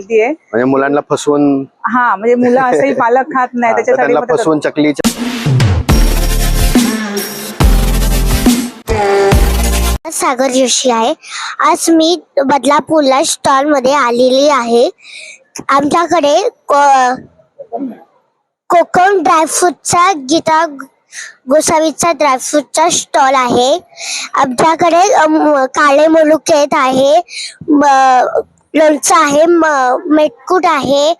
म्हणजे मुलांना फसवून हा म्हणजे मुलं असंही पालक खात नाही त्याच्यासाठी त्यांना फसवून चकली सागर जोशी आहे। आज मी बदलापूरला स्टॉल मध्ये आलेली आहे। आमच्याकडे कोकण ड्रायफ्रूटचा गीता गोसावीचा ड्रायफ्रूटचा स्टॉल आहे। आमच्याकडे काळे मनुकेत आहे, लोणचं आहे, मेटकूट आहे,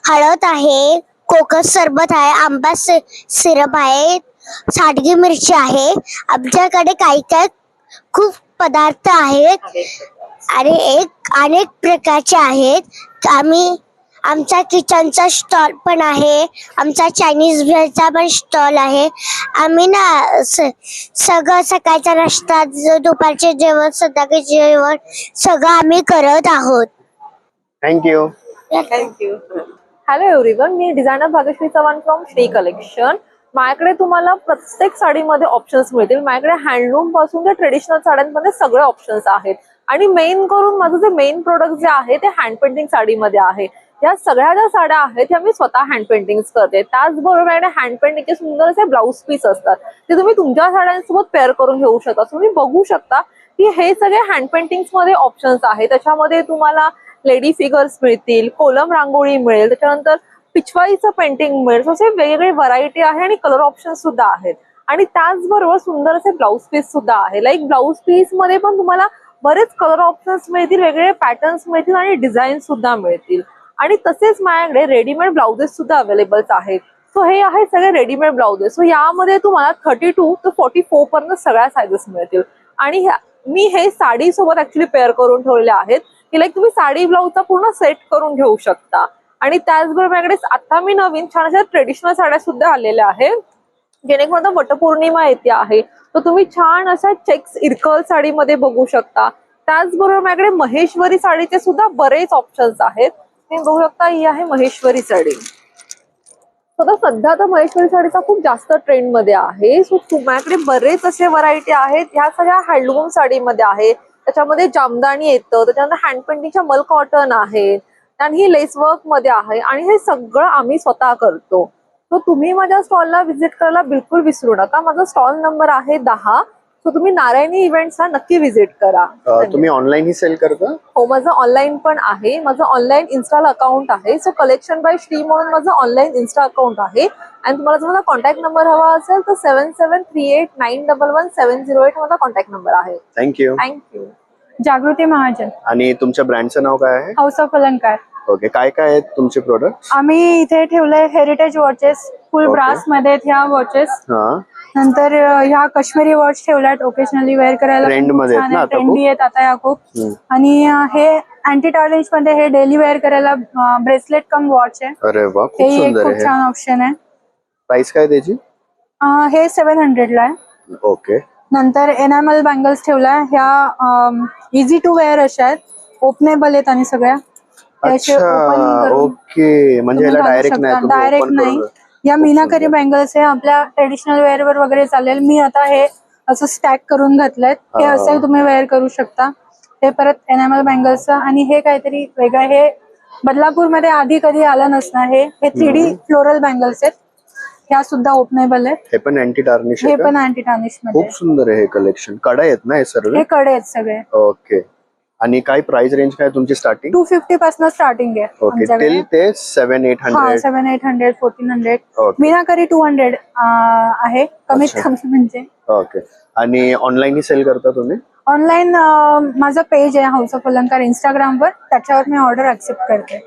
हळद आहे, कोकम सरबत आहे, आंबा सिरप आहे, साडगी मिरची आहे। आमच्याकडे काही काही खूप पदार्थ आहेत आणि अनेक प्रकारचे आहेत। आमचा किचनचा स्टॉल पण आहे, आमचा चायनीज भेळचा पण स्टॉल आहे। आम्ही ना सगळं सकाळचा नाश्ता, दुपारचे जेवण, संध्याकाळचे जेवण सगळं आम्ही करत आहोत। Thank you. Thank you. Hello everyone, me designer Bhagyashree Chavan from Shri collection. माझ्याकडे तुम्हाला प्रत्येक साडीमध्ये ऑप्शन्स मिळतील। माझ्याकडे हँडलूम पासून ते ट्रेडिशनल साड्यांमध्ये सगळे ऑप्शन्स आहेत आणि मेन करून माझं जे मेन प्रोडक्ट जे आहे ते हँड पेंटिंग साडीमध्ये आहे। या सगळ्या ज्या साड्या आहेत त्या मी स्वतः हँड पेंटिंग करते। त्याचबरोबर माझ्याकडे हँड पेंटिंगचे सुंदर असे ब्लाउज पीस असतात, ते तुम्ही तुमच्या साड्यांसोबत पेअर करून घेऊ शकता। तुम्ही बघू शकता की हे सगळे हँड पेंटिंग्स मध्ये ऑप्शन्स आहेत। त्याच्यामध्ये तुम्हाला लेडी फिगर्स मिळतील, कोलम रांगोळी मिळेल, त्याच्यानंतर पिछवाईचं पेंटिंग मिळेल। असे वेगवेगळे व्हरायटी आहे आणि कलर ऑप्शन सुद्धा आहेत आणि त्याचबरोबर सुंदर असे ब्लाउज पीस सुद्धा आहे। लाईक ब्लाउज पीस मध्ये पण तुम्हाला बरेच कलर ऑप्शन्स मिळतील, वेगवेगळे पॅटर्न्स मिळतील आणि डिझाईन सुद्धा मिळतील आणि तसेच माझ्याकडे रेडीमेड ब्लाउजेस सुद्धा अवेलेबल आहेत। सो हे आहे सगळे रेडीमेड ब्लाउजेस। सो यामध्ये तुम्हाला 32 ते 44 पर्यंत सगळ्या साइजेस मिळतील आणि मी हे साडी सोबत ऍक्च्युली पेअर करून ठेवलेले आहेत की लाईक तुम्ही साडी ब्लाउजचा पूर्ण सेट करून घेऊ शकता। आणि त्याचबरोबर माझ्याकडे आता मी नवीन छान अशा ट्रेडिशनल साड्या सुद्धा आलेल्या आहेत, जेणेकरून आता वटपौर्णिमा येते आहे तर तुम्ही छान अशा चेक्स इरकल साडीमध्ये बघू शकता। त्याचबरोबर माझ्याकडे महेश्वरी साडीचे सुद्धा बरेच ऑप्शन्स आहेत। तुम्ही बघू शकता ही आहे महेश्वरी साडी। सध्या तर महेश्वरी साडीचा खूप जास्त ट्रेंड मध्ये आहे। सो माझ्याकडे बरेच असे व्हरायटी आहेत। ह्या सगळ्या हँडलूम साडीमध्ये आहे, त्याच्यामध्ये जामदानी येतं, त्याच्यानंतर हँड पेंटिंगच्या मल कॉटन आहे आणि ही लेस वर्क मध्ये आहे आणि हे सगळं आम्ही स्वतः करतो। तो तुम्ही माझ्या स्टॉलला व्हिजिट करायला बिलकुल विसरू नका। माझा स्टॉल नंबर आहे 10। सो तुम्ही नारायणी इव्हेंट्सला नक्की व्हिजिट करा। तुम्ही ऑनलाईन ही सेल करता? हो, माझं ऑनलाईन पण आहे। माझं ऑनलाईन इन्स्टाला अकाउंट आहे। सो कलेक्शन बाय श्री म्हणून माझं ऑनलाईन इन्स्टा अकाउंट आहे आणि तुम्हाला जर माझा कॉन्टॅक्ट नंबर हवा असेल तर 7738911708 माझा कॉन्टॅक्ट नंबर आहे। थँक्यू। थँक्यू। जागृती महाजन। आणि तुमच्या ब्रँडचं नाव काय आहे? हाऊस ऑफ अलंकार। ओके, काय काय आहेत तुमचे प्रोडक्ट? आम्ही इथे ठेवलंय हेरिटेज वॉचेस, फुल ब्रास मध्ये ह्या वॉचेस, नंतर ह्या काश्मीरी वॉच ठेवल्यात ओकेजनली वेअर करायला, ट्रेंड मध्ये आहेत ना, ट्रेंडी आहेत आता या खूप। आणि हे अँटी टार्निश मध्ये हे डेली वेअर करायला ब्रेसलेट कम वॉच आहे। अरे वा, खूप सुंदर आहे। खूप छान ऑप्शन आहे। प्राइस काय त्याची? हे 700 ला आहे। ओके। नंतर एनामल बँगल्स ठेवलाय, ह्या इझी टू वेअर अशा आहेत, ओपनेबल आहेत आणि सगळ्या ओके, म्हणजे डायरेक्ट नाही। या मीनाकरी बँगल्स आहे, आपल्या ट्रेडिशनल वेअर वर वगैरे चालेल। मी आता हे असं स्टॅक करून घातलंय, हे असं तुम्ही वेअर करू शकता। हे परत एनामल बँगल्स आणि हे काहीतरी वेगळं, हे बदलापूरमध्ये आधी कधी आलं नसणार। हे 3D फ्लोरल बँगल्स आहेत, ह्या सुद्धा ओपनेबल आहेत। हे पण अँटी टार्निश, हे पण अँटी टार्निश मध्ये। खूप सुंदर आहे हे कलेक्शन। कडे आहेत ना हे सर्व? हे कडे आहेत सगळे। ओके। आणि काय प्राइस रेंज काय तुमची स्टार्टिंग? 250 पासून स्टार्टिंग आहे। ओके, टिल ते 700-800। 700-800, 1400। मीनाकरी 200 आहे कमीत कमी म्हणजे। ओके। आणि ऑनलाईन ही सेल करता तुम्ही? ऑनलाईन माझं पेज आहे हाऊस ऑफ अलंकार इंस्टाग्रामवर, त्याच्यावर मी ऑर्डर ऍक्सेप्ट करते।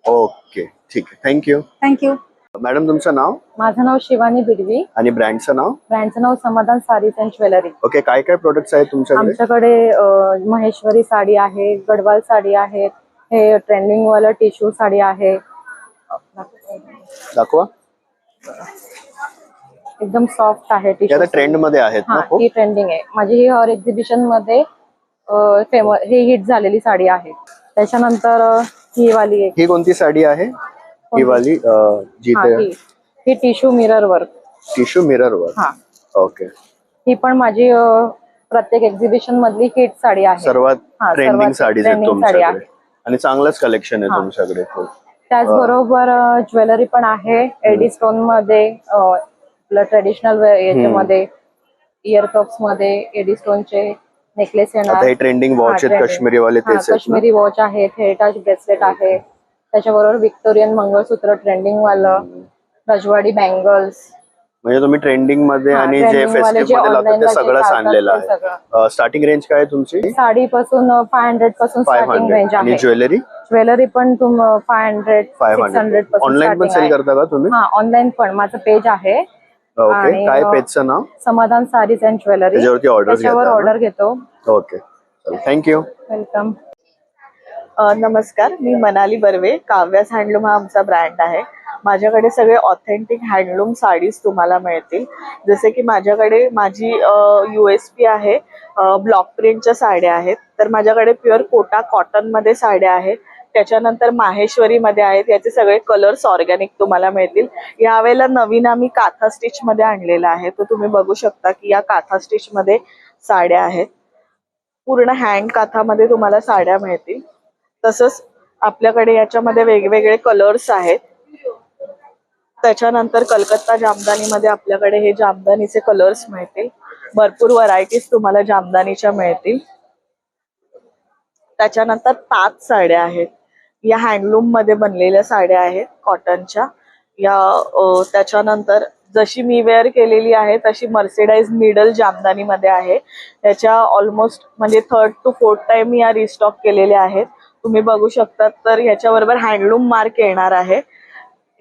ओके, ठीक आहे। थँक्यू। थँक्यू। मॅडम तुमचं नाव? माझं नाव शिवानी बिडवी। आणि ब्रँडचं नाव? ब्रँडचं नाव समाधान साडीज अँड ज्वेलरी। ओके, काय काय प्रोडक्ट्स आहेत तुमच्याकडे? आमच्याकडे महेश्वरी साडी आहे, गडवाल साडी आहे, हे ट्रेंडिंग वाला टिश्यू साडी आहे। दाखवा। एकदम सॉफ्ट आहे टिश्यू। ट्रेंड मध्ये आहेत ना? ही ट्रेंडिंग आहे माझी। ही हर एक्झिबिशन मध्ये फेमस, हे हिट झालेली साडी आहे। त्याच्यानंतर ही वाली ही कोणती साडी आहे? ही वाली ही tissue mirror work. Tissue mirror work. Okay. ही पण माझी प्रत्येक एक्झिबिशन मधली हिट साडी आहे। सर्वात ट्रेंडिंग साडी आहे। आणि चांगलंच कलेक्शन आहे तुमच्याकडे खूप. त्याचबरोबर ज्वेलरी पण आहे एडी स्टोन मध्ये, आपलं ट्रेडिशनल याच्यामध्ये इयर कप्स मध्ये एडी स्टोनचे नेकलेस आता येणार. हे ट्रेंडिंग वॉच आहेत काश्मीरी वाले तेच आहेत ना? काश्मीरी वॉच आहेत, हेरिटाज ब्रेसलेट आहे, त्याच्याबरोबर विक्टोरियन मंगळसूत्र ट्रेंडिंग वालं, रजवाडी बँगल्स. म्हणजे तुम्ही ट्रेंडिंग मध्ये आणि जे trending वाले फेस्टिव्ह मध्ये लावतात ते सगळंच आणलेलं ते सगळं. आहे. स्टार्टिंग रेंज काय आहे तुमची? साडीपासून 500 पासून स्टार्टिंग 500 रेंज आणि आहे. ज्वेलरी ज्वेलरी पण 500 600 पासून ऑनलाईन पण starting सेल आहे. करता का तुम्ही? हा, ऑनलाईन पण माझं पेज आहे. ओके, आणि, काय पेजचं नाव? समाधान साडीज अँड ज्वेलरी. त्याच्यावरती त्याच्यावर ऑर्डर घेतो. Okay, thank you. वेलकम. नमस्कार, मी मनाली बर्वे. काव्यास हँडलूम हा आमचा ब्रँड आहे. माझ्याकडे सगळे ऑथेंटिक हँडलूम साडीज तुम्हाला मिळतील. जसे की माझ्याकडे माझी USP आहे, ब्लॉक प्रिंटच्या साड्या आहेत. तर माझ्याकडे प्युअर कोटा कॉटन मध्ये साड्या आहेत. त्याच्यानंतर माहेश्वरी मध्ये आहेत. याचे सगळे कलर्स ऑर्गॅनिक तुम्हाला मिळतील. यावेळेला नवीन आम्ही काथा स्टिच मध्ये आणलेला आहे. तो तुम्ही बघू शकता की या काथा स्टिच मध्ये साड्या आहेत. पूर्ण हँड काथामध्ये तुम्हाला साड्या मिळतील. तसंच आपल्याकडे याच्यामध्ये वेगवेगळे कलर्स आहेत. त्याच्यानंतर कलकत्ता जामदानीमध्ये आपल्याकडे हे जामदानीचे कलर्स मिळतील. भरपूर व्हरायटीज तुम्हाला जामदानीच्या मिळतील. त्याच्यानंतर 5 साड्या आहेत. या हँडलूम मध्ये बनलेल्या साड्या आहेत कॉटनच्या. त्याच्यानंतर जशी मी वेअर केलेली आहे तशी मर्सिडाइज निडल जामदानी मध्ये आहे. त्याच्या ऑलमोस्ट म्हणजे 3rd to 4th टाइम या रिस्टॉक केलेल्या आहेत. तुम्ही बघू शकता. तर ह्याच्याबरोबर हँडलूम मार्क येणार आहे.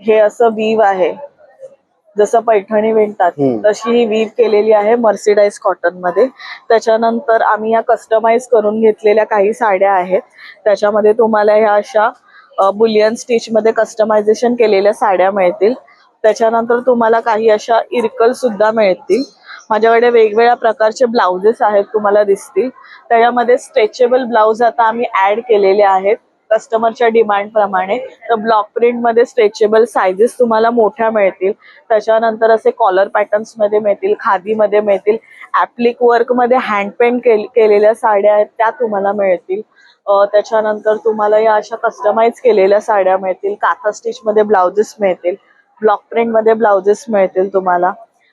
हे असं वीव आहे, जसं पैठणी विणतात तशी ही वीव केलेली आहे मर्सिडाइज कॉटन मध्ये. त्याच्यानंतर आम्ही या कस्टमाइज करून घेतलेल्या काही साड्या आहेत. त्याच्यामध्ये तुम्हाला ह्या अशा बुलियन स्टिच मध्ये कस्टमायझेशन केलेल्या साड्या मिळतील. त्याच्यानंतर तुम्हाला काही अशा इरकल सुद्धा मिळतील. माझ्याकडे वेगवेगळ्या प्रकारचे ब्लाउजेस आहेत तुम्हाला दिसतील. त्याच्यामध्ये स्ट्रेचेबल ब्लाउज आता आम्ही ऍड केलेले आहेत कस्टमरच्या डिमांड प्रमाणे. तर ब्लॉक प्रिंट मध्ये स्ट्रेचेबल साइजेस तुम्हाला मोठ्या मिळतील. त्याच्यानंतर असे कॉलर पॅटर्न्स मध्ये मिळतील, खादी मध्ये मिळतील. ऍप्लिक वर्क मध्ये हँड पेंट केलेल्या साड्या आहेत त्या तुम्हाला मिळतील. त्याच्यानंतर तुम्हाला या अशा कस्टमाइज केलेल्या साड्या मिळतील. काथा स्टिच मध्ये ब्लाउजेस मिळतील, ब्लॉक प्रिंट मध्ये ब्लाउजेस मिळतील तुम्हाला.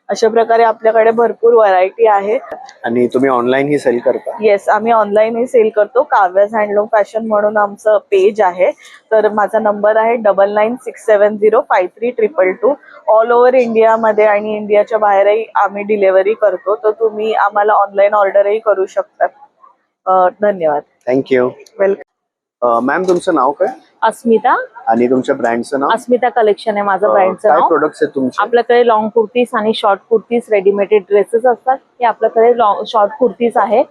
अशा प्रकारे आपल्याकडे भरपूर व्हरायटी आहे. आणि तुम्ही ऑनलाईन ही सेल करता? येस, आम्ही ऑनलाईन ही सेल करतो. काव्यास हँडलूम फॅशन म्हणून आमचं पेज आहे. तर माझा नंबर आहे 9967053222. ऑल ओव्हर इंडियामध्ये आणि इंडियाच्या बाहेरही आम्ही डिलिव्हरी करतो. तर तुम्ही आम्हाला ऑनलाईन ऑर्डरही करू शकता. धन्यवाद. थँक्यू. वेलकम. मॅम, तुमचं नाव काय अस्मिता. आणि तुमच्या ब्रँडचं नाव? अस्मिता कलेक्शन आहे माझं ब्रँडचं काय नाव. प्रोडक्ट्स आहेत तुमचे? आपल्याकडे लॉंग कुर्तीज आणि शॉर्ट कुर्तीज, रेडीमेड ड्रेसेस असतात. हे आपल्याकडे शॉर्ट कुर्तीज आहे.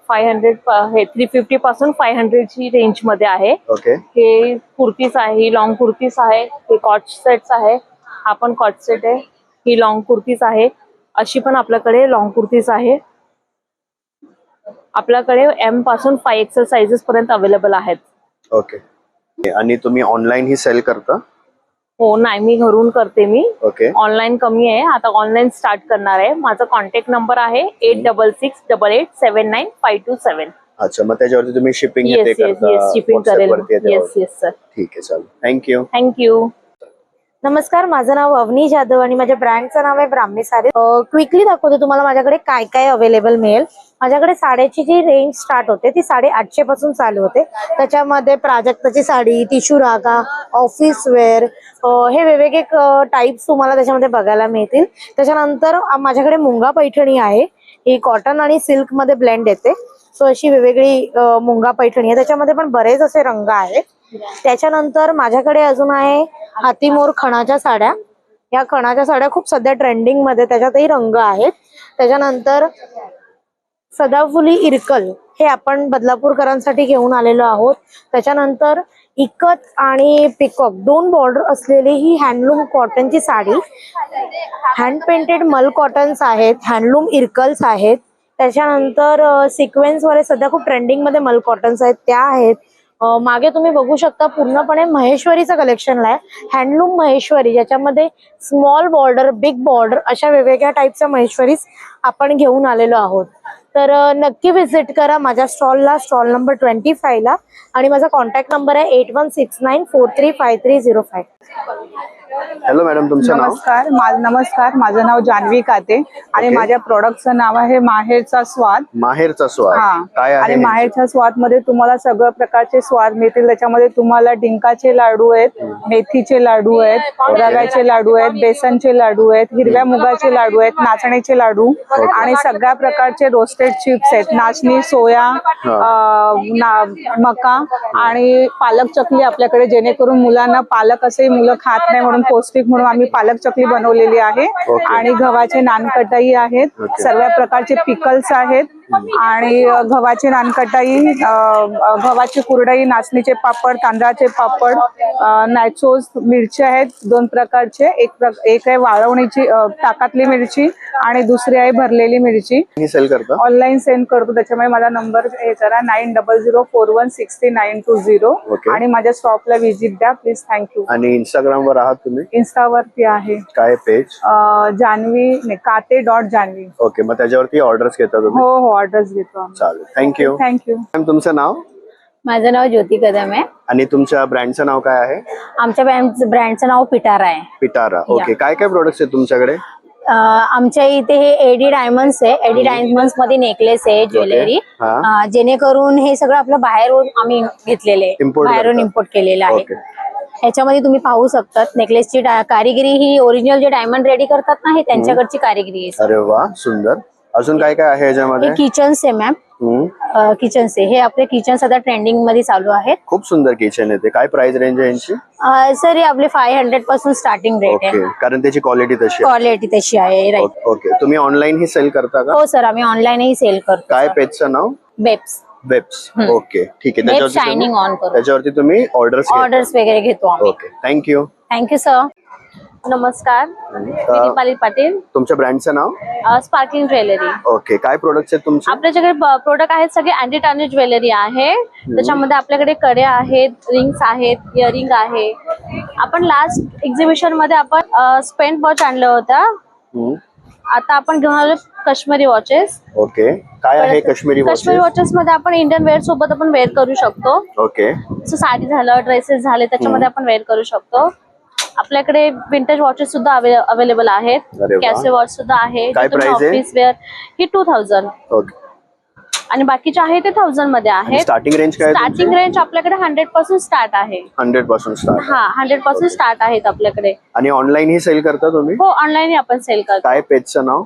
500 हे 350 पासून 500 ची रेंज मध्ये आहे. ओके. हे कुर्तीज आहे, ही लॉंग कुर्तीज आहे. हे कॉट सेट्स आहे. हा पण कॉट सेट आहे. ही लॉंग कुर्तीज आहे. अशी पण आपल्याकडे लॉंग कुर्तीज आहे. आपल्याकडे M पासून 5XL साइजेस पर्यंत अवेलेबल आहेत. ओके. आणि तुम्ही ऑनलाईन ही सेल करता? हो, नाही, मी घरून करते. मी ओके. ऑनलाईन कमी आहे, आता ऑनलाईन स्टार्ट करणार आहे. माझा कॉन्टॅक्ट नंबर आहे 8668879527. अच्छा, मग त्याच्यावरती तुम्ही shipping yes yes yes, shipping करेल. Yes yes sir. ठीक आहे, चालेल. थँक्यू. थँक्यू. नमस्कार, माझं नाव अवनी जाधव आणि माझ्या ब्रँडचं नाव आहे ब्राह्मी साडी. क्विकली दाखवते तुम्हाला माझ्याकडे काय काय अवेलेबल मिळेल. माझ्याकडे साड्याची जी रेंज स्टार्ट होते ती 850 पासून चालू होते. त्याच्यामध्ये प्राजक्ताची साडी, टिश्यू रागा, ऑफिस वेअर, हे वेगवेगळे टाइप्स तुम्हाला त्याच्यामध्ये बघायला मिळतील. त्याच्यानंतर माझ्याकडे मुंगा पैठणी आहे. ही कॉटन आणि सिल्क मध्ये ब्लेंड येते. सो अशी वेगवेगळी मुंगा पैठणी आहे. त्याच्यामध्ये पण बरेच असे रंग आहेत. त्याच्यानंतर माझ्याकडे अजून आहे हातीमोर खणाच्या साड्या. या खणाच्या साड्या खूप सध्या ट्रेंडिंग मध्ये, त्याच्यातही रंग आहेत. त्याच्यानंतर सदाफुली इरकल, हे आपण बदलापूरकरांसाठी घेऊन आलेलो आहोत. त्याच्यानंतर इकत आणि पिकॉक 2 बॉर्डर असलेली ही हँडलूम कॉटनची साडी. हँड पेंटेड मल कॉटन्स आहेत, हँडलूम इरकल्स आहेत. त्याच्यानंतर सिक्वेन्स वाले सध्या खूप ट्रेंडिंग मध्ये मल कॉटन्स आहेत त्या आहेत. मागे तुम्ही बघू शकता पूर्णपणे महेश्वरीचं कलेक्शन आहे, हँडलूम महेश्वरी, ज्याच्यामध्ये स्मॉल बॉर्डर, बिग बॉर्डर अशा वेगवेगळ्या टाईपच्या महेश्वरीज आपण घेऊन आलेलो आहोत. तर नक्की व्हिजिट करा माझ्या स्टॉलला, स्टॉल नंबर 25 ला, आणि माझा कॉन्टॅक्ट नंबर आहे 8169435305. हॅलो मॅडम, तुमचं नाव? नमस्कार, माझं नाव जान्हवी काते आणि ओके. माझ्या प्रोडक्टचं नाव आहे माहेरचा स्वाद. माहेरचा स्वाद काय आहे? आणि माहेरच्या स्वाद मध्ये तुम्हाला सगळ्या प्रकारचे स्वाद मिळतील. त्याच्यामध्ये तुम्हाला डिंकाचे लाडू आहेत, मेथीचे लाडू आहेत, रव्याचे लाडू आहेत, बेसनचे लाडू आहेत, हिरव्या मुगाचे लाडू आहेत, नाचणीचे लाडू आणि सगळ्या प्रकारचे रोस्टेड चिप्स आहेत, नाचणी, सोया, मका आणि पालक चकली आपल्याकडे, जेणेकरून मुलांना पालक असे मुलं खात नाही म्हणून पौष्टिक म्हणून आम्ही पालक चकली बनवलेली आहे. आणि गव्हाचे नानकटाई आहेत, सर्व प्रकारचे पिकल्स आहेत आणि गव्हाची नानकटाई, गव्हाची कुरडई, नाचणीचे पापड, तांदळाचे पापड, नॅचोस, मिरची आहेत 2 प्रकारचे, एक आहे वाळवणीची ताकातली मिरची आणि दुसरी आहे भरलेली मिरची. ही सेल करता? ऑनलाईन सेंड करतो, त्याच्यामुळे मला नंबर हे करा 9004163920 आणि माझ्या शॉपला व्हिजिट द्या प्लीज. थँक्यू. आणि इंस्टाग्राम वर आहात तुम्ही? इन्स्टावरती आहे. काय पेज? जान्हवी काते.जान्हवी. ओके, मग त्याच्यावरती ऑर्डर्स घेता तुम्ही? हो, ऑर्डर्स घेतो. चालेल, थँक्यू. थँक्यू. मॅम, तुमचं नाव? माझं नाव ज्योती कदम आहे. आणि तुमच्या ब्रँडचं नाव काय आहे? आमच्या ब्रँडचं नाव पिटारा आहे. पिटारा. ओके, काय काय प्रोडक्ट्स आहेत तुमच्याकडे? आमच्या इथे हे एडी डायमंड्स आहे, एडी डायमंड्स मध्ये नेकलेस आहे, ज्वेलरी, जेणेकरून हे सगळं आपलं बाहेरून आम्ही घेतलेले, बाहेरून इम्पोर्ट केलेलं आहे. ह्याच्यामध्ये तुम्ही पाहू शकतात नेकलेसची कारिगिरी ही ओरिजिनल जे डायमंड रेडी करतात ना, हे त्यांच्याकडची कारिगिरी आहे. अरे वा, सुंदर. अजून काय काय आहे याच्यामध्ये? हे किचन्स आहे मॅम, किचन्स आहे. हे आपले किचन्स आता ट्रेंडिंग मध्ये चालू आहेत. खूप सुंदर किचन आहे ते. काय प्राइस रेंज आहे यांची? सर हे आपले 500 पासून स्टार्टिंग रेट आहे. कारण त्याची क्वालिटी तशी आहे. क्वालिटी तशी आहे. राईट. ओके, तुम्ही ऑनलाईन ही सेल करता का? हो सर, आम्ही ऑनलाईनही सेल करतो. काय पेजचं नाव? बेप्स. वेब्स. ओके, ठीक आहे. शायनिंग ऑन करू. त्याच्यावरती तुम्ही ऑर्डर्स वगैरे घेतो आम्ही. Okay, thank you. Thank you sir. नमस्कार, मी दीपाली पाटील. तुमच्या ब्रँडचं नाव? Sparkling jewellery. ओके, काय प्रोडक्ट्स आहेत तुमचे? आपल्याकडे प्रोडक्ट आहेत सगळे अँटी टार्निश ज्वेलरी आहे. त्याच्यामध्ये आपल्याकडे कडे आहेत, रिंग्स आहेत, इयरिंग आहे. आपण लास्ट एक्झिबिशन मध्ये आपण स्पेंट वॉच आणलं होतं. आता आपण घेऊन आलो काश्मीरी वॉचेस. ओके, काय आहे काश्मीरी वॉचेस मध्ये आपण इंडियन वेअर सोबत आपण वेअर करू शकतो. ओके, साडी झालं, ड्रेसेस झाले, त्याच्यामध्ये आपण वेअर करू शकतो. आपल्याकडे विंटेज वॉचेस सुद्धा अवेलेबल आहेत. कॅसे वॉच सुद्धा आहे. Office where he 2000. ओके, आणि बाकीचे आहे ते 1000 मध्ये आहे. स्टार्टिंग रेंज काय? स्टार्टिंग रेंज आपल्याकडे 100 पासून स्टार्ट आहे. 100 पासून स्टार्ट? हा, 100 पासून स्टार्ट आहेत आपल्याकडे. आणि ऑनलाईन ही सेल करता तुम्ही? हो, ऑनलाईन आपण सेल करतो. काय पेजचं नाव?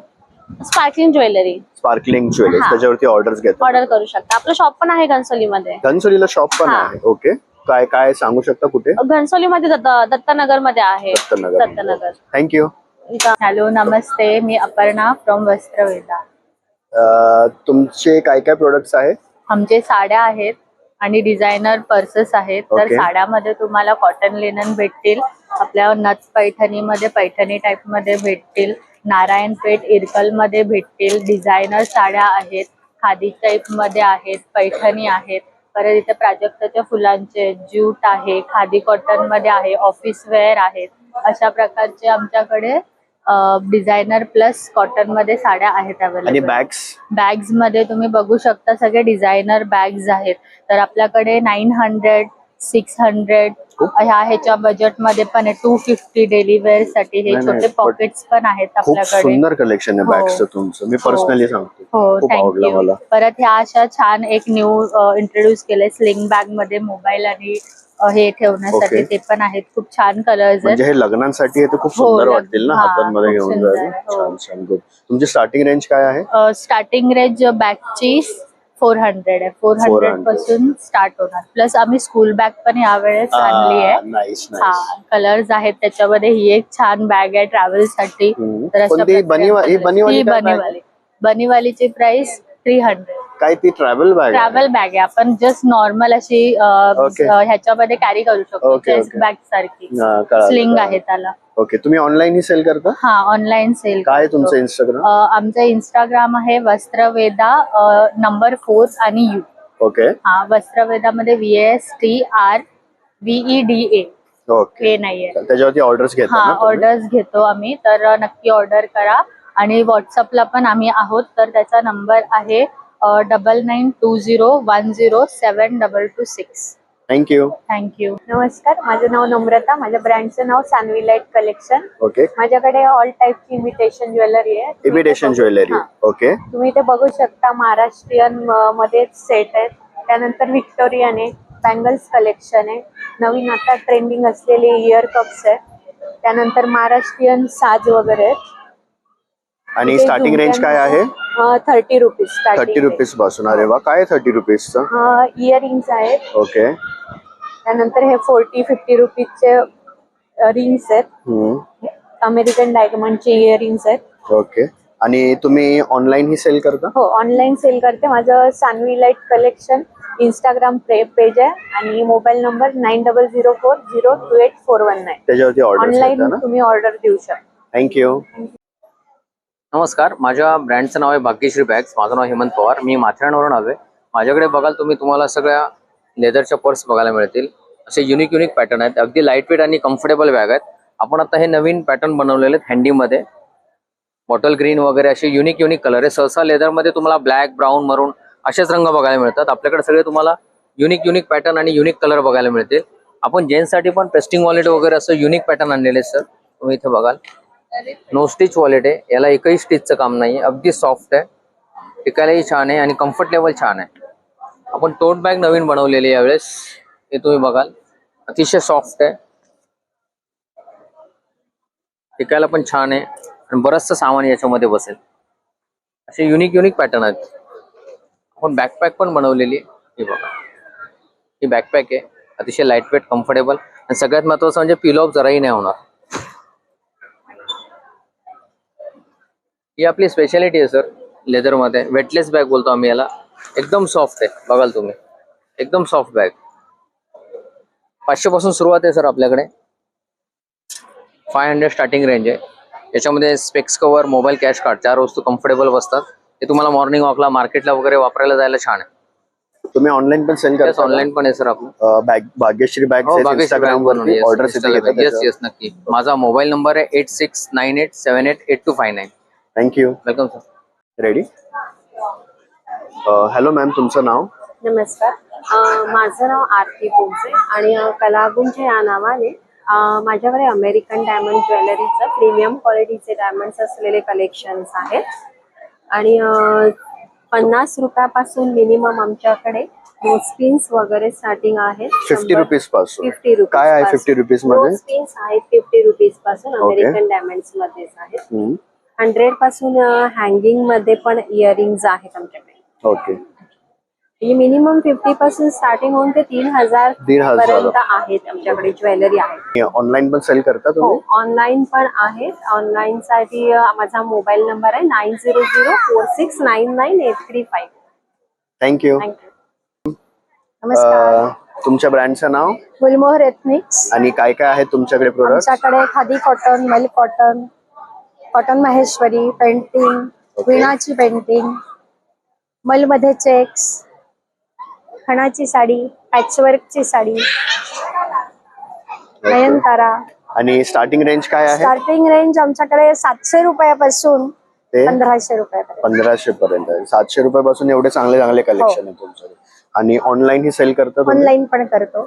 Sparkling jewellery. Sparkling jewellery. त्याच्यावरती ऑर्डर्स घेता? ऑर्डर करू शकता. आपलं शॉप पण आहे घनसोलीमध्ये. घनसोलीला शॉप पण आहे? ओके, काय काय सांगू शकता कुठे? घनसोलीमध्ये दत्तनगर मध्ये आहे. दत्तनगर. थँक्यू. हॅलो, नमस्ते, मी अपर्णा फ्रॉम वस्त्रवेदा. तुमचे काय काय प्रोडक्ट्स आहेत? आमचे साड्या आहेत आणि डिझायनर पर्सेस आहेत. तर साड्यामध्ये तुम्हाला कॉटन लिनन भेटतील, आपल्या नथ पैठणीमध्ये पैठणी टाईप मध्ये भेटतील, नारायणपेठ इरकल मध्ये भेटतील, डिझायनर साड्या आहेत, खादी टाईप मध्ये आहेत, पैठणी आहेत. परत इथे प्राजक्ताच्या फुलांचे ज्यूट आहे, खादी कॉटन मध्ये आहे, ऑफिस वेअर आहेत. अशा प्रकारचे आमच्याकडे डिझायनर प्लस कॉटन मध्ये साड्या आहेत अवेलेबल. आणि बॅग्स मध्ये तुम्ही बघू शकता सगळे डिझायनर बॅग्स आहेत. तर आपल्याकडे 900, 600 ह्याच्या बजेट मध्ये पण आहे. 250 डेली वेअर साठी हे छोटे पॉकेट्स पण आहेत आपल्याकडे. सुंदर कलेक्शन आहे बॅग्सचं तुमचं. मी पर्सनली सांगतो, हो, खूप आवडलं मला. परत ह्या अशा छान एक न्यू इंट्रोड्यूस केलंय स्लिंग बॅग मध्ये मोबाईल आणि हे ठेवण्यासाठी. ते पण आहेत. खूप छान कलर्स आहेत. हे लग्नांसाठी ते खूप सुंदर वाटतील ना, हातांमध्ये घेऊन जायला. छान छान. गुड. तुमची स्टार्टिंग रेंज काय आहे? स्टार्टिंग रेंज बॅगची 400 आहे. 400 पासून स्टार्ट होणार. प्लस आम्ही स्कूल बॅग पण यावेळेस आणली आहे. हा, कलर्स आहेत त्याच्यामध्ये. ही एक छान बॅग आहे ट्रॅव्हल साठी. तर बनीवालीची प्राइस 300. काय ती ट्रॅव्हल बॅग? ट्रॅव्हल बॅग आहे. आपण जस्ट नॉर्मल अशी ह्याच्यामध्ये कॅरी करू शकतो. चेस्ट बॅग सारखी स्लिंग आहे त्याला. ओके, तुम्ही ऑनलाईन ही सेल करता? हा, ऑनलाईन सेल. काय तुमचं इंस्टाग्राम? आमचं इंस्टाग्राम आहे वस्त्रवेदा नंबर 4 आणि यू. ओके हा वस्त्रवेदामध्ये VASTRVEDA ओके हे नाहीये. त्याच्यावरती ऑर्डर्स घेता हा ना तुम्ही? ऑर्डर्स घेतो आम्ही, तर नक्की ऑर्डर करा. आणि व्हॉट्सअपला पण आम्ही आहोत, तर त्याचा नंबर आहे 9920107226. थँक्यू. थँक्यू. नमस्कार, माझं नाव नम्रता. माझ्या ब्रँडचं नाव सान्वी लाईट कलेक्शन. ओके माझ्याकडे ऑल टाईपची इमिटेशन ज्वेलरी आहे. Imitation jewellery. हा. ओके तुम्ही ते बघू शकता. महाराष्ट्रीयन मध्ये सेट आहेत. त्यानंतर व्हिक्टोरियन आहे, बँगल्स कलेक्शन आहे, नवीन आता ट्रेंडिंग असलेले इयर कप्स आहेत, त्यानंतर महाराष्ट्रीयन साज वगैरे आहेत. आणि स्टार्टिंग रेंज काय आहे? 30 रुपीज 30 रुपीज पासून. अरे वा, काय 30 रुपीजचं? इयरिंग्स आहेत. ओके त्यानंतर हे 40-50 रुपीजचे रिंग्स आहेत. अमेरिकन डायमंडचे इयरिंग्स आहेत. ओके. आणि तुम्ही ऑनलाईन ही सेल करता? हो, ऑनलाईन सेल करते. माझं Sanvi light collection Instagram page आहे आणि मोबाईल नंबर 9004028419. त्याच्यावरती ऑर्डर ऑनलाईन तुम्ही ऑर्डर देऊ शकता. थँक्यू. नमस्कार, माझ्या ब्रँडचं नाव आहे भाग्यश्री बॅग्स. माझं नाव हेमंत पवार. मी माथेरानवरून आलोय. माझ्याकडे बघाल तुम्हाला सगळ्या लेदरच्या पर्स बघायला मिळतील. असे युनिक पॅटर्न आहेत. अगदी लाईट वेट आणि कम्फर्टेबल बॅग आहेत. आपण आता हे नवीन पॅटर्न बनवलेले आहेत हँडीमध्ये. बॉटल ग्रीन वगैरे असे युनिक कलर आहे. सहसा लेदरमध्ये तुम्हाला ब्लॅक, ब्राऊन, मरून असेच रंग बघायला मिळतात. आपल्याकडे सगळे तुम्हाला युनिक पॅटर्न आणि युनिक कलर बघायला मिळतील. आपण जेंट्ससाठी पण पेस्टिंग वॉलेट वगैरे असं युनिक पॅटर्न आणलेले सर. तुम्ही इथे बघाल नो स्टिच वॉलेट आहे. याला एकही स्टिचचं काम नाही. अगदी सॉफ्ट आहे, टिकायलाही छान आहे आणि कम्फर्टेबल छान आहे. आपण टोट बॅग नवीन बनवलेली यावेळेस. हे तुम्ही बघाल अतिशय सॉफ्ट आहे, टिकायला पण छान आहे आणि बरंचसं सामान याच्यामध्ये बसेल. असे युनिक पॅटर्न आहेत. आपण बॅकपॅक पण बनवलेली आहे. हे बघा, ही बॅकपॅक आहे. अतिशय लाईट वेट, कम्फर्टेबल आणि सगळ्यात महत्वाचं म्हणजे पिल ऑफ जराही नाही होणार. ही आपली स्पेशालिटी आहे सर लेदरमध्ये. वेटलेस बॅग बोलतो आम्ही याला. एकदम सॉफ्ट आहे, बघाल तुम्ही, एकदम सॉफ्ट बॅग. 500 पासून सुरुवात आहे सर आपल्याकडे. 500 स्टार्टिंग रेंज आहे. याच्यामध्ये specs cover, mobile, cash card 4 वस्तू कम्फर्टेबल बसतात. ते तुम्हाला मॉर्निंग वॉकला, मार्केटला वगैरे वापरायला जायला छान आहे. तुम्ही ऑनलाईन पण सेल करता? ऑनलाईन पण आहे सर आपलं. भाग्यश्री बॅग इंस्टाग्राम वर ऑर्डर येस नक्की. माझा मोबाईल नंबर आहे 8698788259. Thank you. Welcome sir. Ready. Hello ma'am, तुमचं नाव? नमस्कार, माझं नाव आरती पोंचे आणि कलागुंज या नावाने माझ्याकडे अमेरिकन डायमंड ज्वेलरीचं प्रीमियम क्वालिटीचे डायमंड्स असलेले कलेक्शन्स आहेत. आणि 50 रुपयापासून मिनिमम आमच्याकडे स्पिन्स वगैरे स्टार्टिंग आहेत. 50 रुपीज पासून. 50 रुपीज. काय आहे 50 रुपीज मध्ये? स्पिन्स आहेत 50 रुपीज पासून. अमेरिकन डायमंड्स मध्येच आहेत. 100 पासून हँगिंग मध्ये पण इयरिंग्स आहेत आमच्याकडे. ओके. मिनिमम 50 पासून स्टार्टिंग होऊन ते 3000 पर्यंत आहेत आमच्याकडे ज्वेलरी आहे. ऑनलाईन पण सेल करता तुम्ही? हो, ऑनलाईन पण आहेत. ऑनलाईन साठी माझा मोबाईल नंबर आहे 9004699835. थँक्यू. नमस्कार, तुमच्या ब्रँडचं नाव? गुलमोहर एथनिक्स. आणि काय आहे तुमच्याकडे प्रोडक्ट? आमच्याकडे khadi cotton, milk cotton, cotton Maheshwari, painting, विणाची पेंटिंग, मलमध्ये चेक्स, खणाची साडी, पॅचवर्कची साडी, नयनतारा. आणि स्टार्टिंग रेंज काय आहे? स्टार्टिंग रेंज आमच्याकडे 700 रुपयापासून ते 1500 रुपयापर्यंत. 1500 पर्यंत. 700 रुपयापासून एवढे चांगले कलेक्शन आहे तुमच्याकडे. आणि ऑनलाईन ही सेल करता तुम्ही? ऑनलाईन पण करतो.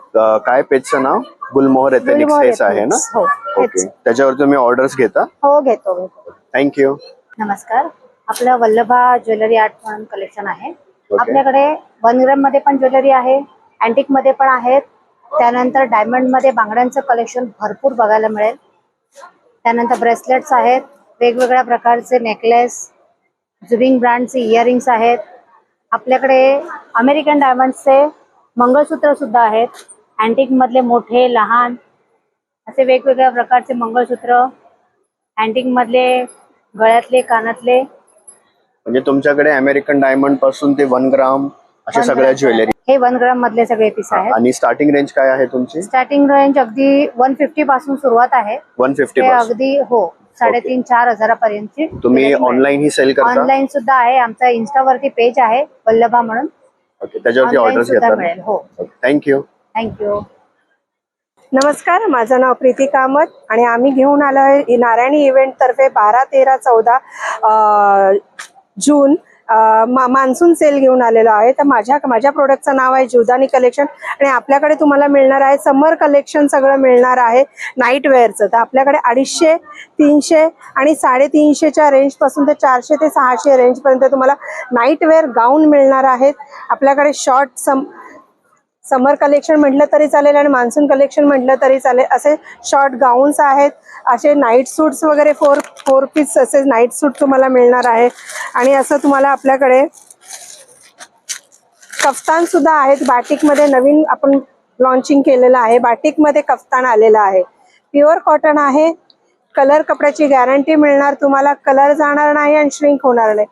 काय पेजचं नाव? गुलमोहर एथनिक्स हेच आहे ना? हो, ओके. त्याच्यावर तुम्ही ऑर्डर्स घेता? हो, घेतो. थँक्यू. नमस्कार, आपलं वल्लभा ज्वेलरी आर्ट म्हणून कलेक्शन आहे. आपल्याकडे 1 ग्राम मध्ये पण ज्वेलरी आहे, अँटिक मध्ये पण आहेत. त्यानंतर डायमंड मध्ये बांगड्यांचं कलेक्शन भरपूर बघायला मिळेल. त्यानंतर ब्रेसलेट्स आहेत, वेगवेगळ्या प्रकारचे नेकलेस, जुबिंग ब्रँडचे इयरिंग्स आहेत. आपल्याकडे अमेरिकन डायमंडचे मंगळसूत्र सुद्धा आहेत. अँटिक मधले मोठे, लहान असे वेगवेगळ्या प्रकारचे मंगळसूत्र, अँटिक मधले गळ्यातले, कानातले. म्हणजे तुमच्याकडे अमेरिकन डायमंड पासून ते 1 ग्राम अशा सगळ्या ज्वेलरी? हे 1 ग्राम मधले सगळे पीस आहेत. आणि स्टार्टिंग रेंज काय आहे तुमची? स्टार्टिंग रेंज अगदी 150 पासून सुरुवात आहे. 150 ते अगदी हो 3,500-4,000 हजारापर्यंतची. तुम्ही ऑनलाईन ही सेल करता? ऑनलाईन सुद्धा आहे. आमचा इन्स्टा वरती पेज आहे वल्लभा म्हणून. ओके, त्याच्यावरती Online ऑर्डर्स सुद्धा घेतात. मिळेल. हो. थँक्यू. थँक्यू. नमस्कार, माझं नाव प्रीती कामत आणि आम्ही घेऊन आलो आहे नारायणी इव्हेंट तर्फे 12, 13, 14 जून मान्सून सेल घेऊन आलेलो आहे. तर माझ्या प्रोडक्टचं नाव आहे जीवदानी कलेक्शन आणि आपल्याकडे तुम्हाला मिळणार आहे समर कलेक्शन सगळं मिळणार आहे नाईट वेअरचं. तर आपल्याकडे 250, 300 आणि 350च्या रेंजपासून ते 400 ते 600 रेंजपर्यंत तुम्हाला नाईट वेअर गाऊन मिळणार आहेत. आपल्याकडे शॉर्ट समर कलेक्शन म्हटलं तरी चालेल आणि मान्सून कलेक्शन म्हटलं तरी चालेल असे शॉर्ट गाऊन्स आहेत. असे नाईट सूट्स वगैरे फोर पीस असे नाईट सूट तुम्हाला मिळणार आहे. आणि असं तुम्हाला आपल्याकडे कफ्तान सुद्धा आहेत. बाटिकमध्ये नवीन आपण लॉन्चिंग केलेलं आहे. बाटिकमध्ये कफ्तान आलेलं आहे. प्युअर कॉटन आहे. कलर कपड्याची गॅरंटी मिळणार तुम्हाला. कलर जाणार नाही आणि श्रिंक होणार नाही.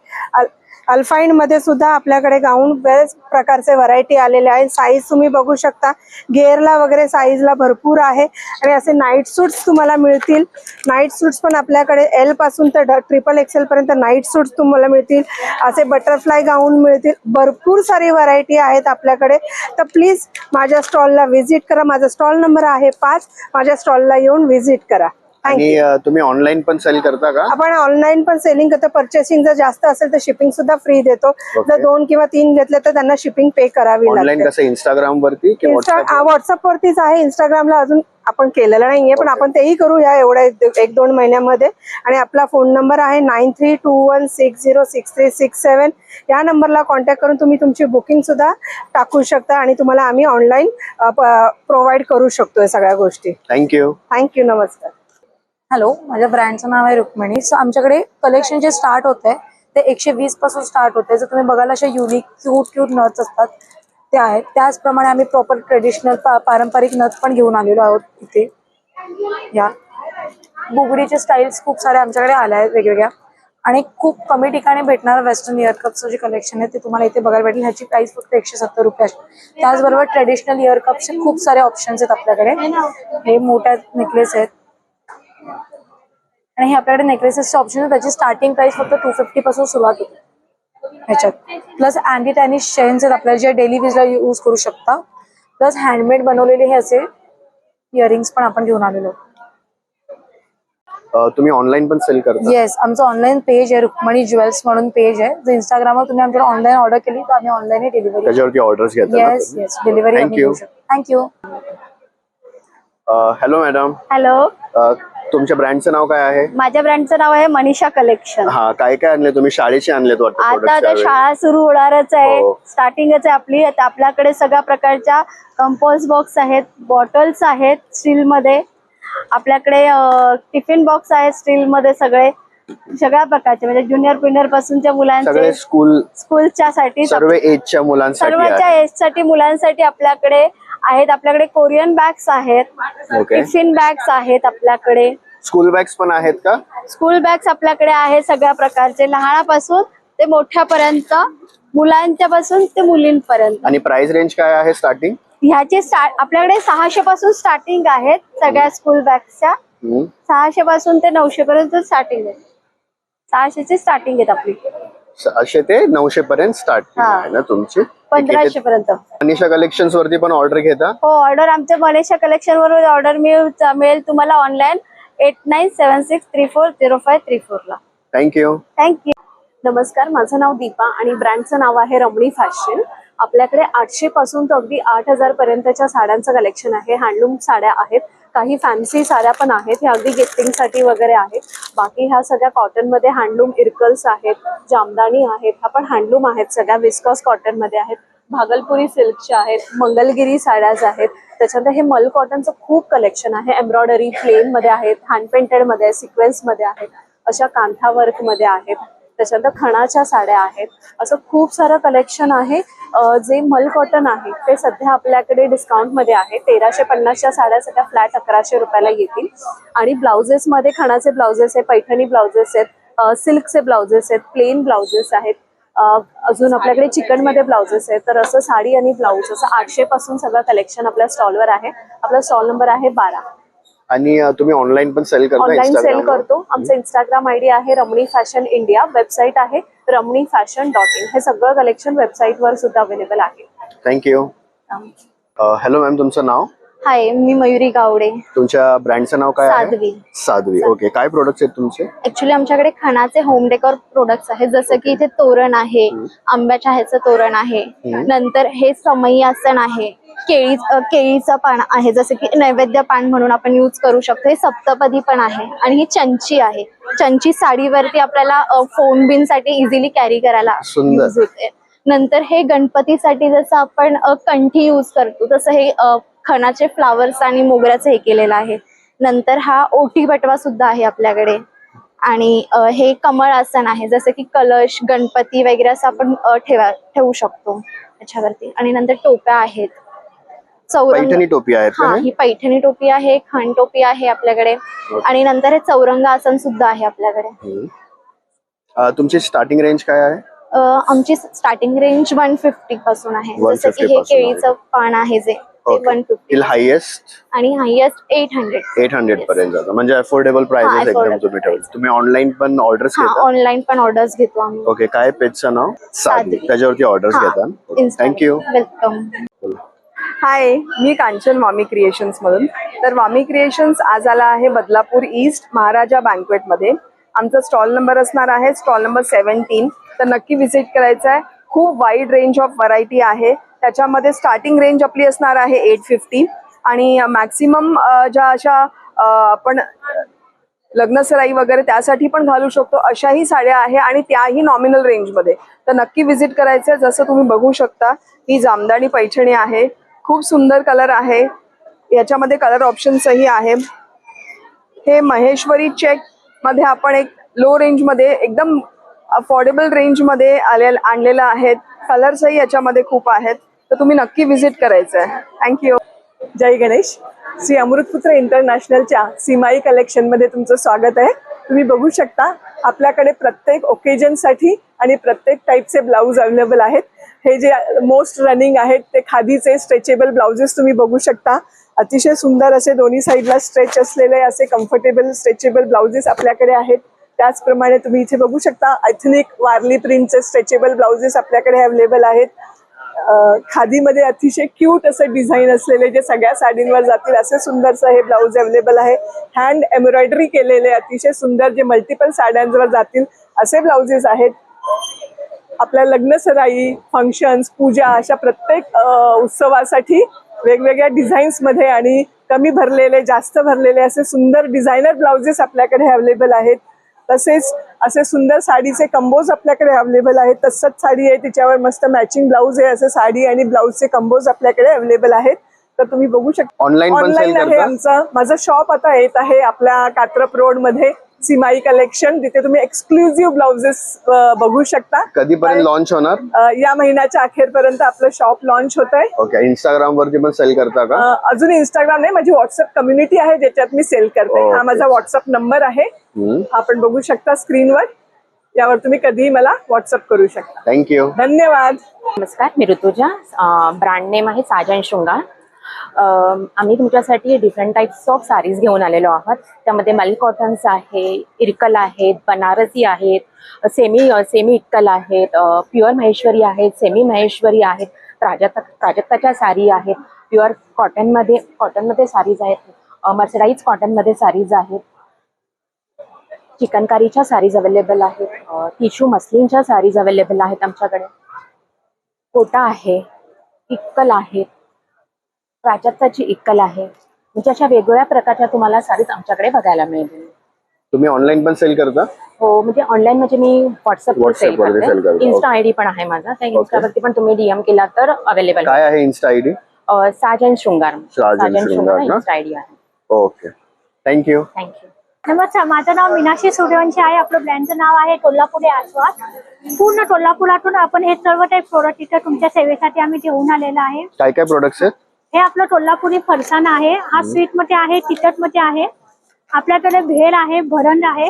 अल्फाईन मध्ये सुद्धा आपल्याकडे गाऊन बरेच प्रकारचे व्हरायटी आलेले आहेत. साईज तुम्ही बघू शकता. गेअरला वगैरे साईजला भरपूर आहे. आणि असे नाईट सूट्स तुम्हाला मिळतील. नाईट सूट्स पण आपल्याकडे एल पासून तर XXL पर्यंत नाईट सूट्स तुम्हाला मिळतील. असे बटरफ्लाय गाऊन मिळतील. भरपूर सारी व्हरायटी आहेत आपल्याकडे. तर प्लीज माझ्या स्टॉलला व्हिजिट करा. माझा स्टॉल नंबर आहे 5. माझ्या स्टॉलला येऊन व्हिजिट करा. आणि तुम्ही ऑनलाईन पण सेल करता का? आपण ऑनलाईन पण सेलिंग करतो. पर्चेसिंग जर जास्त असेल तर शिपिंग सुद्धा फ्री देतो. जर 2 किंवा 3 घेतले तर त्यांना शिपिंग पे करावी लागते. ऑनलाईन कसं इंस्टाग्राम वरती की व्हॉट्सअप वरतीच आहे. इंस्टाग्रामला अजून आपण केलेलं नाहीये पण आपण तेही करूया एवढ्या 1-2 महिन्यामध्ये. आणि आपला फोन नंबर आहे 9321606367. या नंबरला कॉन्टॅक्ट करून तुम्ही तुमची बुकिंग सुद्धा टाकू शकता आणि तुम्हाला आम्ही ऑनलाईन प्रोव्हाइड करू शकतो सगळ्या गोष्टी. थँक्यू. नमस्कार. हॅलो, माझ्या ब्रँडचं नाव आहे रुक्मिणी. सो आमच्याकडे कलेक्शन जे स्टार्ट होते ते 120 पासून स्टार्ट होते. जर तुम्ही बघायला असे युनिक क्यूट नट्स असतात ते आहेत. त्याचप्रमाणे आम्ही प्रॉपर ट्रेडिशनल पारंपरिक नथ पण घेऊन आलेलो आहोत. इथे या बुगडीचे स्टाईल्स खूप सारे आमच्याकडे आले आहेत वेगवेगळ्या आणि खूप कमी ठिकाणी भेटणारं वेस्टर्न इयर कपचं जे कलेक्शन आहे ते तुम्हाला इथे बघायला भेटेल. ह्याची प्राइस फक्त 170 रुपये आहे. त्याचबरोबर ट्रेडिशनल इयर कपचे खूप सारे ऑप्शन्स आहेत आपल्याकडे. हे मोठ्या नेकलेस आहेत आणि हे आपल्याकडे नेकलेसेसचे ऑप्शन आहे. त्याची स्टार्टिंग प्राइस फक्त 250 पासून सुरुवात होते ह्याच्यात. प्लस अँटी टॅनिश चेन्स आहेत आपल्याला जे डेली यूजला यूज करू शकता. प्लस हँडमेड बनवलेले हे असे इयरिंग्स पण आपण घेऊन आलेलो. तुम्ही ऑनलाईन पण सेल करता? येस, आमचं ऑनलाईन पेज आहे रुक्मिणी ज्वेल्स म्हणून पेज आहे. जर इंस्टाग्रामवर तुम्ही आमच्याकडे ऑनलाईन ऑर्डर केली तर आम्ही ऑनलाईन डिलिव्हरी त्याच्यावरती ऑर्डर्स घेता? Yes delivery thank you. Thank you. Hello madam. Hello, तुमच्या ब्रँडचं नाव काय आहे? माझ्या ब्रँडचं नाव आहे मनीषा कलेक्शन. हा, काय काय आणले तुम्ही? शाळेचे आणलेत वाटतं आता products तर यावेळी. शाळा सुरू होणारच आहे. हो. स्टार्टिंगच आहे आपली. आता आपल्याकडे सगळ्या प्रकारच्या कंपोस्ट बॉक्स आहेत, बॉटल्स आहेत स्टील मध्ये. आपल्याकडे टिफिन बॉक्स आहेत स्टील मध्ये. सगळ्या प्रकारचे म्हणजे ज्युनियर पासूनच्या मुलांचे, सगळे स्कूलच्या साठी, सर्व एजच्या मुलांसाठी, सर्वच्या एज साठी मुलांसाठी आपल्याकडे आहेत. आपल्याकडे कोरियन बॅग्स आहेत, टिफिन बॅग्स आहेत आपल्याकडे. स्कूल बॅग्स पण आहेत का? स्कूल बॅग्स आपल्याकडे आहेत सगळ्या प्रकारचे, लहानापासून ते मोठ्यापर्यंत, मुलांच्या पासून ते मुलींपर्यंत. आणि प्राइस रेंज काय आहे स्टार्टिंग? ह्याचे आपल्याकडे 600 पासून स्टार्टिंग आहेत सगळ्या स्कूल बॅग्सच्या. 600 पासून ते 900 पर्यंत स्टार्टिंग आहे. 600 ची स्टार्टिंग आहेत आपली. 600 ते 900 पर्यंत स्टार्टिंग आहे ना तुमची? 1500 पर्यंत. मनीषा कलेक्शन्स वरती पण ऑर्डर घेता? हो, ऑर्डर आमच्या मनीषा कलेक्शन वर ऑर्डर मिळेल तुम्हाला ऑनलाईन 8976340534 ला. थँक्यू. नमस्कार, माझं नाव दीपा आणि ब्रँडचं नाव आहे रमणी फॅशन. आपल्याकडे 800 पासून तर अगदी 8000 पर्यंतच्या साड्यांचं कलेक्शन आहे. हँडलूम साड्या आहेत, काही फॅन्सी साड्या पण आहेत. हे अगदी गिफ्टिंगसाठी वगैरे आहेत. बाकी ह्या सगळ्या कॉटनमध्ये हँडलूम इरकल्स आहेत, जामदानी आहेत. हा पण हँडलूम आहेत, सगळ्या विस्कॉस कॉटनमध्ये आहेत. भागलपुरी सिल्कच्या आहेत, मंगलगिरी साड्याज आहेत. त्याच्यानंतर हे मल कॉटनचं खूप कलेक्शन आहे. एम्ब्रॉयडरी प्लेन मध्ये आहेत, हँड पेंटेड मध्ये, सिक्वेन्स मध्ये आहेत, अशा कांथा वर्क मध्ये आहेत. त्याच्यानंतर खणाच्या साड्या आहेत. असं खूप सारं कलेक्शन आहे. जे मल कॉटन आहे ते सध्या आपल्याकडे डिस्काउंट मध्ये आहे. 1350च्या साड्या सध्या फ्लॅट 1100 रुपयाला येतील. आणि ब्लाउजेस मध्ये खणाचे ब्लाउजेस आहेत, पैठणी ब्लाउजेस आहेत, सिल्कचे ब्लाउजेस आहेत, प्लेन ब्लाउजेस आहेत. अजून आपल्याकडे चिकन मध्ये ब्लाउजेस आहेत. तर असं साडी आणि ब्लाउज असं 800 पासून सगळं कलेक्शन आपल्या स्टॉलवर आहे. आपला स्टॉल नंबर आहे 12. आणि तुम्ही ऑनलाईन पण सेल करता? ऑनलाईन सेल Instagram वर? करतो. आमचं इंस्टाग्राम आयडी आहे रमणी फॅशन इंडिया, वेबसाईट आहे ramnifashion.in. हे सगळं कलेक्शन वेबसाईट वर सुद्धा अवेलेबल आहे. थँक्यू. हॅलो मॅम, तुमचं नाव? हाय, मी मयुरी गावडे. तुमच्या ब्रँडचं नाव काय आहे? साध्वी. साध्वी. ओके, काय प्रोडक्ट्स आहेत तुमचे? ऍक्च्युली आमच्याकडे खणाचे होम डेकोर प्रोडक्ट्स आहेत, जसं की इथे तोरण आहे, आंब्याच्या ह्याचं तोरण आहे, नंतर हे समई आसन आहे, केळीचं पान आहे, जसं की नैवेद्य पान म्हणून आपण यूज करू शकतो. हे सप्तपदी पण आहे आणि ही चंची आहे. चंची साडीवरती आपल्याला फोन बिन साठी इझिली कॅरी करायला यूज होते. नंतर हे गणपतीसाठी जसं आपण कंठी यूज करतो तसं हे खणाचे फ्लावर्स आणि मोगऱ्याचं हे केलेलं आहे. नंतर हा ओटी बटवा सुद्धा आहे आपल्याकडे. आणि हे कमळ आसन आहे, जसं की कलश गणपती वगैरे असं आपण ठेवू शकतो त्याच्यावरती. आणि नंतर टोप्या आहेत, पैठणी टोपी आहेत. हा, ही पैठणी टोपी आहे, खण टोपी आहे आपल्याकडे. आणि नंतर हे चौरंग आसन सुद्धा आहे आपल्याकडे. तुमची स्टार्टिंग रेंज काय आहे? आमची स्टार्टिंग रेंज 150 पासून आहे. जसं की हे केळीचं पान आहे जे 150 हायेस्ट आणि हायेस्ट 800 पर्यंत जातं. म्हणजे अफोर्डेबल प्राइसेस एकदम तुम्ही ठेवले. तुम्ही ऑनलाईन पण ऑर्डर्स घेता? ऑनलाईन पण ऑर्डर्स घेतो आम्ही. ओके, काय पेजचं नाव? साध्वी. त्याच्यावरती ऑर्डर्स घेता. थँक्यू. वेलकम. हाय, मी कांचन वामी क्रिएशन्स मधून. तर वामी क्रिएशन्स आज आला आहे बदलापूर ईस्ट महाराजा बँकवेट मध्ये. आमचा स्टॉल नंबर असणार आहे स्टॉल नंबर 17. तर नक्की व्हिजिट करायचं आहे. खूप वाईड रेंज ऑफ व्हरायटी आहे. त्याच्यामध्ये स्टार्टिंग रेंज आपली असणार आहे 850 आणि मॅक्सिमम ज्या अशा आपण लग्नसराई वगैरे त्यासाठी पण घालू शकतो अशाही साड्या आहे आणि त्याही नॉमिनल रेंजमध्ये. तर नक्की व्हिजिट करायचं आहे. जसं तुम्ही बघू शकता ही जामदानी पैठणी आहे, खूप सुंदर कलर आहे, याच्यामध्ये कलर ऑप्शन्सही आहे. हे महेश्वरी चेक मध्ये आपण एक लो रेंजमध्ये एकदम अफोर्डेबल रेंजमध्ये आणलेलं आहे. कलर्सही याच्यामध्ये खूप आहेत. तर तुम्ही नक्की व्हिजिट करायचं आहे. थँक्यू. जय गणेश. श्री अमृतपुत्र इंटरनॅशनलच्या सीमाई कलेक्शनमध्ये तुमचं स्वागत आहे. तुम्ही बघू शकता आपल्याकडे प्रत्येक ओकेजनसाठी आणि प्रत्येक टाईपचे ब्लाऊज अवेलेबल आहेत. हे जे मोस्ट रनिंग आहेत ते खादीचे स्ट्रेचेबल ब्लाउजेस तुम्ही बघू शकता. अतिशय सुंदर असे दोन्ही साईडला स्ट्रेच असलेले असे कम्फर्टेबल स्ट्रेचेबल ब्लाउजेस आपल्याकडे आहेत. त्याचप्रमाणे तुम्ही इथे बघू शकता एथनिक वारली प्रिंटचे स्ट्रेचेबल ब्लाउजेस आपल्याकडे अवेलेबल आहेत. खादीमध्ये अतिशय क्यूट असं डिझाईन असलेले जे सगळ्या साडींवर जातील असे सुंदरसं हे ब्लाऊज अवेलेबल आहे. हँड एम्ब्रॉयडरी केलेले अतिशय सुंदर जे मल्टिपल साड्यांवर जातील असे ब्लाउजेस आहेत. आपल्या लग्नसराई, फंक्शन्स, पूजा अशा प्रत्येक उत्सवासाठी वेगवेगळ्या डिझाईन्समध्ये आणि कमी भरलेले जास्त भरलेले असे सुंदर डिझायनर ब्लाउजेस आपल्याकडे अवेलेबल आहेत. तसेच असे सुंदर साडीचे कंबोज आपल्याकडे अवेलेबल आहेत. तसंच साडी आहे तिच्यावर मस्त मॅचिंग ब्लाऊज आहे, असे साडी आणि ब्लाऊजचे कंबोज आपल्याकडे अवेलेबल आहेत. तर तुम्ही बघू शकता. ऑनलाईन आहे आमचं. माझं शॉप आता येत आहे आपल्या कात्रप रोड मध्ये सीमाई कलेक्शन. तिथे तुम्ही एक्सक्लुझिव्ह ब्लाउजेस बघू शकता. कधीपर्यंत लॉन्च होणार? या महिन्याच्या अखेरपर्यंत आपलं शॉप लॉन्च होत आहे. ओके, इंस्टाग्राम वरती पण सेल करता का? अजून इंस्टाग्राम नाही, माझी व्हॉट्सअप कम्युनिटी आहे ज्याच्यात मी सेल करते. हा माझा व्हॉट्सअप नंबर आहे, आपण बघू शकता स्क्रीनवर. यावर तुम्ही कधीही मला व्हॉट्सअप करू शकता. थँक्यू. धन्यवाद. नमस्कार, मी ऋतुजा. ब्रँड नेम आहे साजन शृंगार. आम्ही तुमच्यासाठी डिफरंट टाइप्स ऑफ साडीज घेऊन आलेलो आहोत. त्यामध्ये मल कॉटन्स आहे, इरकल आहेत, बनारसी आहेत, सेमी इरकल आहेत, प्युअर महेश्वरी आहेत, सेमी महेश्वरी आहेत, प्राजक्ताच्या साडी आहेत, प्युअर कॉटनमध्ये साडीज आहेत, मर्सराईज कॉटनमध्ये साडीज आहेत, चिकनकारीच्या साडीज अवेलेबल आहेत, टिश्यू मस्लिनच्या साडीज अवेलेबल आहेत आमच्याकडे, कोटा आहे, इक्कल आहेत, प्राजक्ताची इक्कल आहे. म्हणजे अशा वेगवेगळ्या प्रकारच्या तुम्हाला साडीज आमच्याकडे बघायला मिळतील. तुम्ही ऑनलाईन पण सेल करता? हो, म्हणजे ऑनलाईन म्हणजे मी व्हॉट्सअपवर सेल करते. इन्स्टा आयडी पण आहे माझा. त्या इन्स्टावरती पण तुम्ही डीएम केला तर अवेलेबल. काय आहे Insta ID? Sajan Shringar. Insta ID आहे. Okay, thank you. नमस्कार, माझं नाव मीनाक्षी सूर्यवंशी आहे. आपलं ब्रँडचं नाव आहे कोल्हापुरी आस्वाद. पूर्ण कोल्हापुरातून आपण हे सर्व टाईप प्रोडक्ट इथं तुमच्या सेवेसाठी आम्ही घेऊन आलेलं आहे. काय काय प्रोडक्ट्स आहेत? हे आपलं कोल्हापुरी फरसाण आहे. हा स्वीट मध्ये आहे, तिखट मध्ये आहे. आपल्याकडे भेल आहे, भरंड आहे.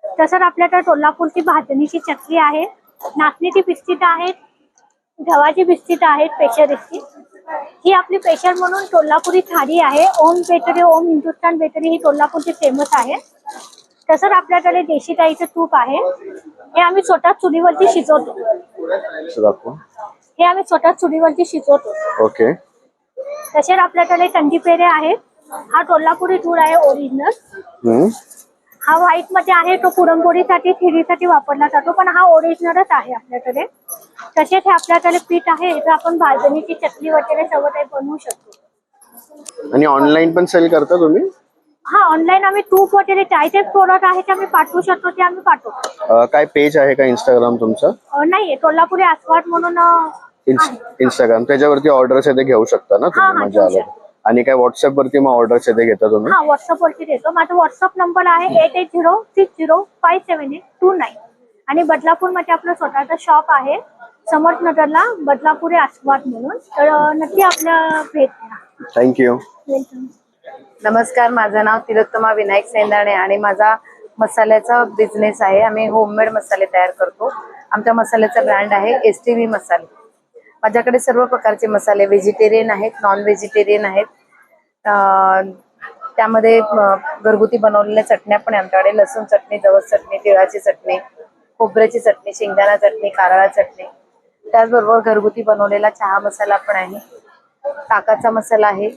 तसंच आपल्याकडे कोल्हापूरची भाजणीची चकली आहे, नाचणीची बिस्किट आहेत, गव्हाची बिस्किट आहेत, पेशरीची. ही आपली स्पेशल म्हणून कोल्हापुरी थाळी आहे. ओम बेकरी, ओम हिंदुस्तान बेकरी ही कोल्हापूरची फेमस आहे. तसंच आपल्याकडे देशी गाईचं तूप आहे. हे आम्ही स्वतः चुलीवरती शिजवतो. हे आम्ही स्वतः चुलीवरती शिजवतो. ओके. तसेच आपल्याकडे कंदी पेढे आहेत. हा कोल्हापुरी दूध आहे ओरिजिनल. हा व्हाईट मध्ये आहे, तो पुरणपोळीसाठी खिरीसाठी वापरला जातो, पण हा ओरिजिनलच आहे आपल्याकडे. तसेच हे आपल्याकडे पीठ आहे, तर आपण भाजणीची चटणी वगैरे सर्व काही बनवू शकतो. आणि ऑनलाईन पण सेल करता तुम्ही? हा, ऑनलाईन आम्ही तूप वगैरे काय ते प्रोडक्ट आहे ते आम्ही पाठवू शकतो, ते आम्ही पाठवतो. काय पेज आहे का इंस्टाग्राम तुमचं? नाही, कोल्हापुरी आस्वाद म्हणून इंस्टाग्राम, त्याच्यावरती ऑर्डर्स आहे ते घेऊ शकता ना तुम्ही माझ्या आलं. आणि काय व्हॉट्सअप वरती मग ऑर्डर्स आहे ते घेता तुम्ही? हा, व्हॉट्सअप वरती देतो. माझा व्हॉट्सअप नंबर आहे 8806057829. आणि बदलापूरमध्ये आपलं स्वतःचं शॉप आहे, समर्थनगरला, बदलापुरी आस्वाद म्हणून. तर नक्की आपल्या भेट द्या. थँक्यू. वेलकम. नमस्कार, माझं नाव तिलोत्तमा विनायक सेंदाणे आणि माझा मसाल्याचा बिझनेस आहे. आम्ही होममेड मसाले तयार करतो. आमच्या मसाल्याचा ब्रँड आहे STV मसाले. माझ्याकडे सर्व प्रकारचे मसाले व्हेजिटेरियन आहेत, नॉन व्हेजिटेरियन आहेत. त्यामध्ये घरगुती बनवलेल्या चटण्या पण आमच्याकडे, लसूण चटणी, जवस चटणी, तिळाची चटणी, खोबऱ्याची चटणी, शेंगदाणा चटणी, कारळा चटणी. त्याचबरोबर घरगुती बनवलेला चहा मसाला पण आहे, ताकाचा मसाला आहे.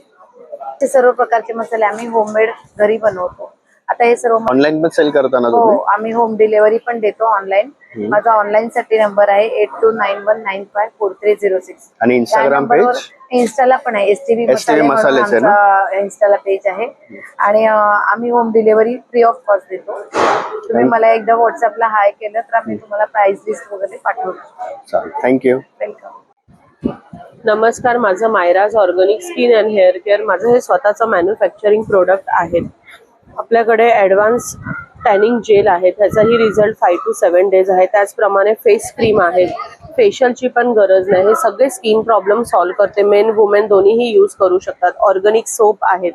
ते सर्व प्रकारचे मसाले आम्ही होममेड घरी बनवतो. आता हे सर्व ऑनलाईन पण सेल करताना हो, तुम्ही? आम्ही होम डिलिव्हरी पण देतो ऑनलाईन. माझा ऑनलाईन साठी नंबर आहे 8291954306. आणि इंस्टाग्राम पेज? इन्स्टाला पण आहे STV मसाले म्हणून आमचा इन्स्टाला पेज आहे. आणि आम्ही home delivery free of cost देतो. तुम्ही मला एकदा व्हॉट्सअपला हाय केलं तर आम्ही तुम्हाला प्राइस लिस्ट वगैरे पाठवतो. थँक्यू. वेलकम. नमस्कार, माझं Mayraj organic skin and hair care, माझं हे स्वतःचं मॅन्युफॅक्चरिंग प्रोडक्ट आहे. आपल्याकडे ॲडव्हान्स टॅनिंग जेल आहे, त्याचाही रिझल्ट 5 to 7 days आहे. त्याचप्रमाणे फेस क्रीम आहे, फेशियलची पण गरज नाही. हे सगळे स्किन प्रॉब्लेम सॉल्व्ह करते. मेन वुमेन दोन्हीही यूज करू शकतात. ऑर्गॅनिक सोप आहेत.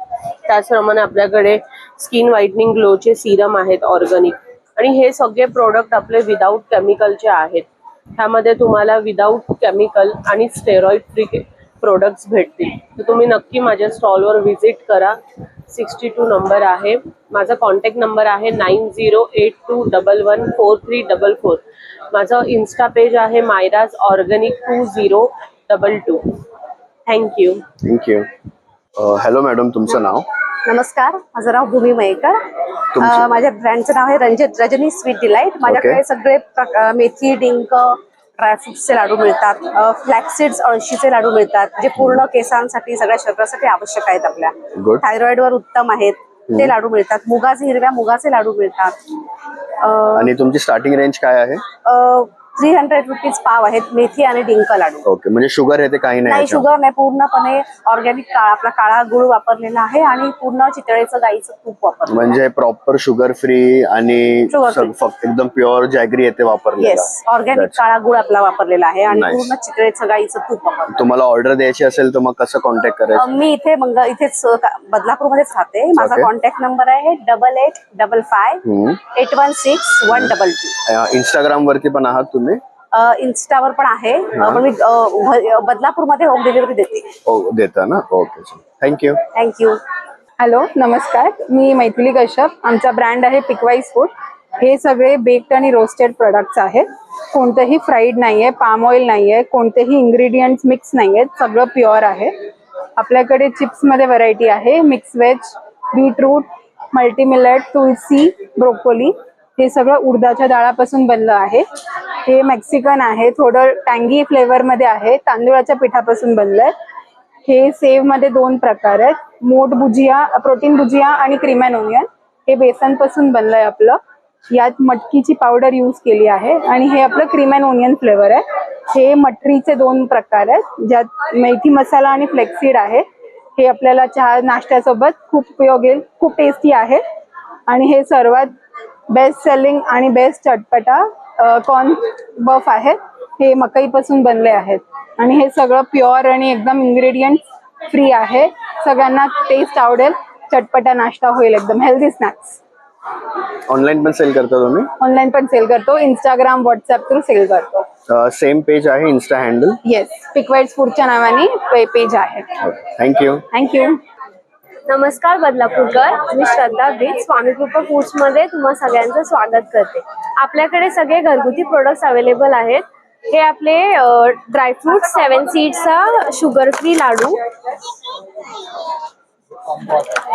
त्याचप्रमाणे आपल्याकडे स्किन व्हाईटनिंग ग्लोचे सिरम आहेत ऑर्गॅनिक. आणि हे सगळे प्रोडक्ट आपले विदाऊट केमिकलचे आहेत. ह्यामध्ये तुम्हाला विदाऊट केमिकल आणि स्टेरॉइड फ्री प्रोडक्ट्स भेटतील. तर तुम्ही नक्की माझ्या स्टॉलवर व्हिजिट करा. 62 नंबर आहे माझा. कॉन्टॅक्ट नंबर आहे 9082114344. माझं इन्स्टा पेज आहे Mayraj organic 2022. Thank you. Thank you. Hello madam, तुमचं नाव? नमस्कार, माझं नाव भूमी मयेकर. माझ्या ब्रँडचं नाव आहे रजनी स्वीट डिलाइट. माझ्याकडे सगळे मेथी, डिंक, ड्रायफ्रुट्सचे लाडू मिळतात. फ्लॅक्सीड्स, अळशीचे लाडू मिळतात, जे पूर्ण केसांसाठी, सगळ्या शरीरासाठी आवश्यक आहेत. आपल्या थायरॉइड वर उत्तम आहेत ते लाडू मिळतात. मुगाचे, हिरव्या मुगाचे लाडू मिळतात. आणि तुमची स्टार्टिंग रेंज काय आहे? 300 रुपीज पाव आहेत मेथी आणि डिंक लाडू. ओके, म्हणजे शुगर येते काही नाही? शुगर नाही, पूर्णपणे ऑर्गॅनिक आपला काळा गुळ वापरलेला आहे आणि पूर्ण चितळेचं गाईचं तूप वापरलं. म्हणजे प्रॉपर शुगर फ्री आणि फक्त एकदम प्युअर जॅगरी येते वापरलेला? येस, ऑर्गॅनिक काळा गुळ आपला वापरलेला आहे आणि पूर्ण चितळेचं गाईचं तूप वापरलं. तुम्हाला ऑर्डर द्यायची असेल तर मग कसं कॉन्टॅक्ट करायचं? मी इथेच बदलापूरमध्येच राहते. माझा कॉन्टॅक्ट नंबर आहे 8855816122. इंस्टाग्राम वरती पण आहात तुम्ही? इन्स्टावर पण आहे, पण मी बदलापूरमध्ये होम डिलिव्हरी देते. देता ना? Okay, thank you. थँक्यू. हॅलो, नमस्कार, मी मैथिली कश्यप. आमचा ब्रँड आहे पिकवाईज फूड. हे सगळे बेक्ड आणि रोस्टेड प्रोडक्ट्स आहेत. कोणतंही फ्राईड नाहीये, पाम ऑइल नाहीये, कोणतेही इन्ग्रेडियंट्स मिक्स नाहीयेत, सगळं प्युअर आहे. आपल्याकडे चिप्समध्ये व्हरायटी आहे, मिक्स व्हेज, बीटरूट, मल्टीमिलेट, तुळसी, ब्रोकोली. हे सगळं उडदाच्या डाळापासून बनलं आहे. हे मेक्सिकन आहे, थोडं टँगी फ्लेवरमध्ये आहे, तांदूळाच्या पिठापासून बनलंय. हे सेवमध्ये 2 प्रकार आहेत, मोठ भुजिया, प्रोटीन भुजिया आणि क्रीम अँड ओनियन. हे बेसनपासून बनलंय आपलं. यात मटकीची पावडर यूज केली आहे आणि हे आपलं क्रीम अँड ओनियन फ्लेवर आहे. हे मटरीचे 2 प्रकार आहेत, ज्यात मेथी मसाला आणि फ्लेक्सीड आहे. हे आपल्याला चहा नाश्त्यासोबत खूप उपयोगी, खूप टेस्टी आहे. आणि हे सर्वात बेस्ट सेलिंग आणि बेस्ट चटपटा कॉर्न बफ आहे. हे मकईपासून बनले आहेत आणि हे सगळं प्युअर आणि एकदम इन्ग्रेडियंट फ्री आहे. सगळ्यांना टेस्ट आवडेल, चटपटा नाश्ता होईल, एकदम हेल्दी स्नॅक्स. ऑनलाईन पण सेल करता तुम्ही? ऑनलाईन पण सेल करतो, इंस्टाग्राम व्हॉट्सअप थ्रू सेल करतो. सेम पेज आहे इन्स्टा हँडल? येस, पिकवाईट्स फूडच्या नावाने पेज आहे. थँक्यू. थँक्यू. नमस्कार बदलापूरकर, मी श्रद्धा ब्रिज, स्वामी कृपा फूड्स मध्ये तुम्हा सगळ्यांचं स्वागत करते. आपल्याकडे सगळे घरगुती प्रोडक्ट्स अवेलेबल आहेत. हे आपले ड्रायफ्रूट 7 सीड्सचा शुगर फ्री लाडू,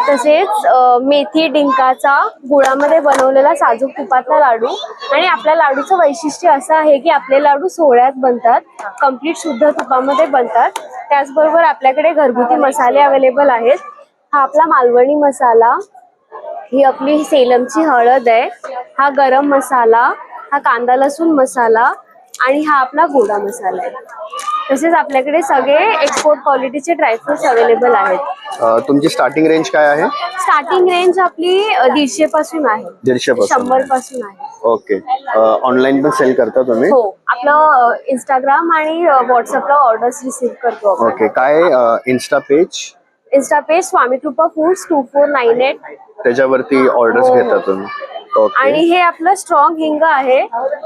तसेच मेथी डिंकाचा गुळामध्ये बनवलेला साजूक तुपातला लाडू. आणि आपल्या लाडूचं वैशिष्ट्य असं आहे की आपले लाडू सोहळ्यात बनतात, कम्प्लीट शुद्ध तुपामध्ये बनतात. त्याचबरोबर आपल्याकडे घरगुती मसाले अवेलेबल आहेत. हा आपला मालवणी मसाला, ही आपली सेलमची हळद आहे, हा गरम मसाला, हा कांदा लसूण मसाला आणि हा आपला गोडा मसाला आहे. तसेच आपल्याकडे सगळे एक्सपोर्ट क्वालिटीचे ड्रायफ्रुट्स अवेलेबल आहेत. तुमची स्टार्टिंग रेंज काय आहे? स्टार्टिंग रेंज आपली 150 पासून आहे. 150 पासून? 100 पासून आहे. ओके. ऑनलाईन पण सेल करता तुम्ही? हो, आपलं इंस्टाग्राम आणि व्हॉट्सअपला ऑर्डर्स रिसीव्ह करतो आपण. ओके. काय इन्स्टा पेज? इंस्टा पेज स्वामी कृपा फूड्स 2498. त्याच्यावरती ऑर्डर्स हो. घेता तुम्ही? आणि हे आपलं स्ट्रॉंग हिंग आहे,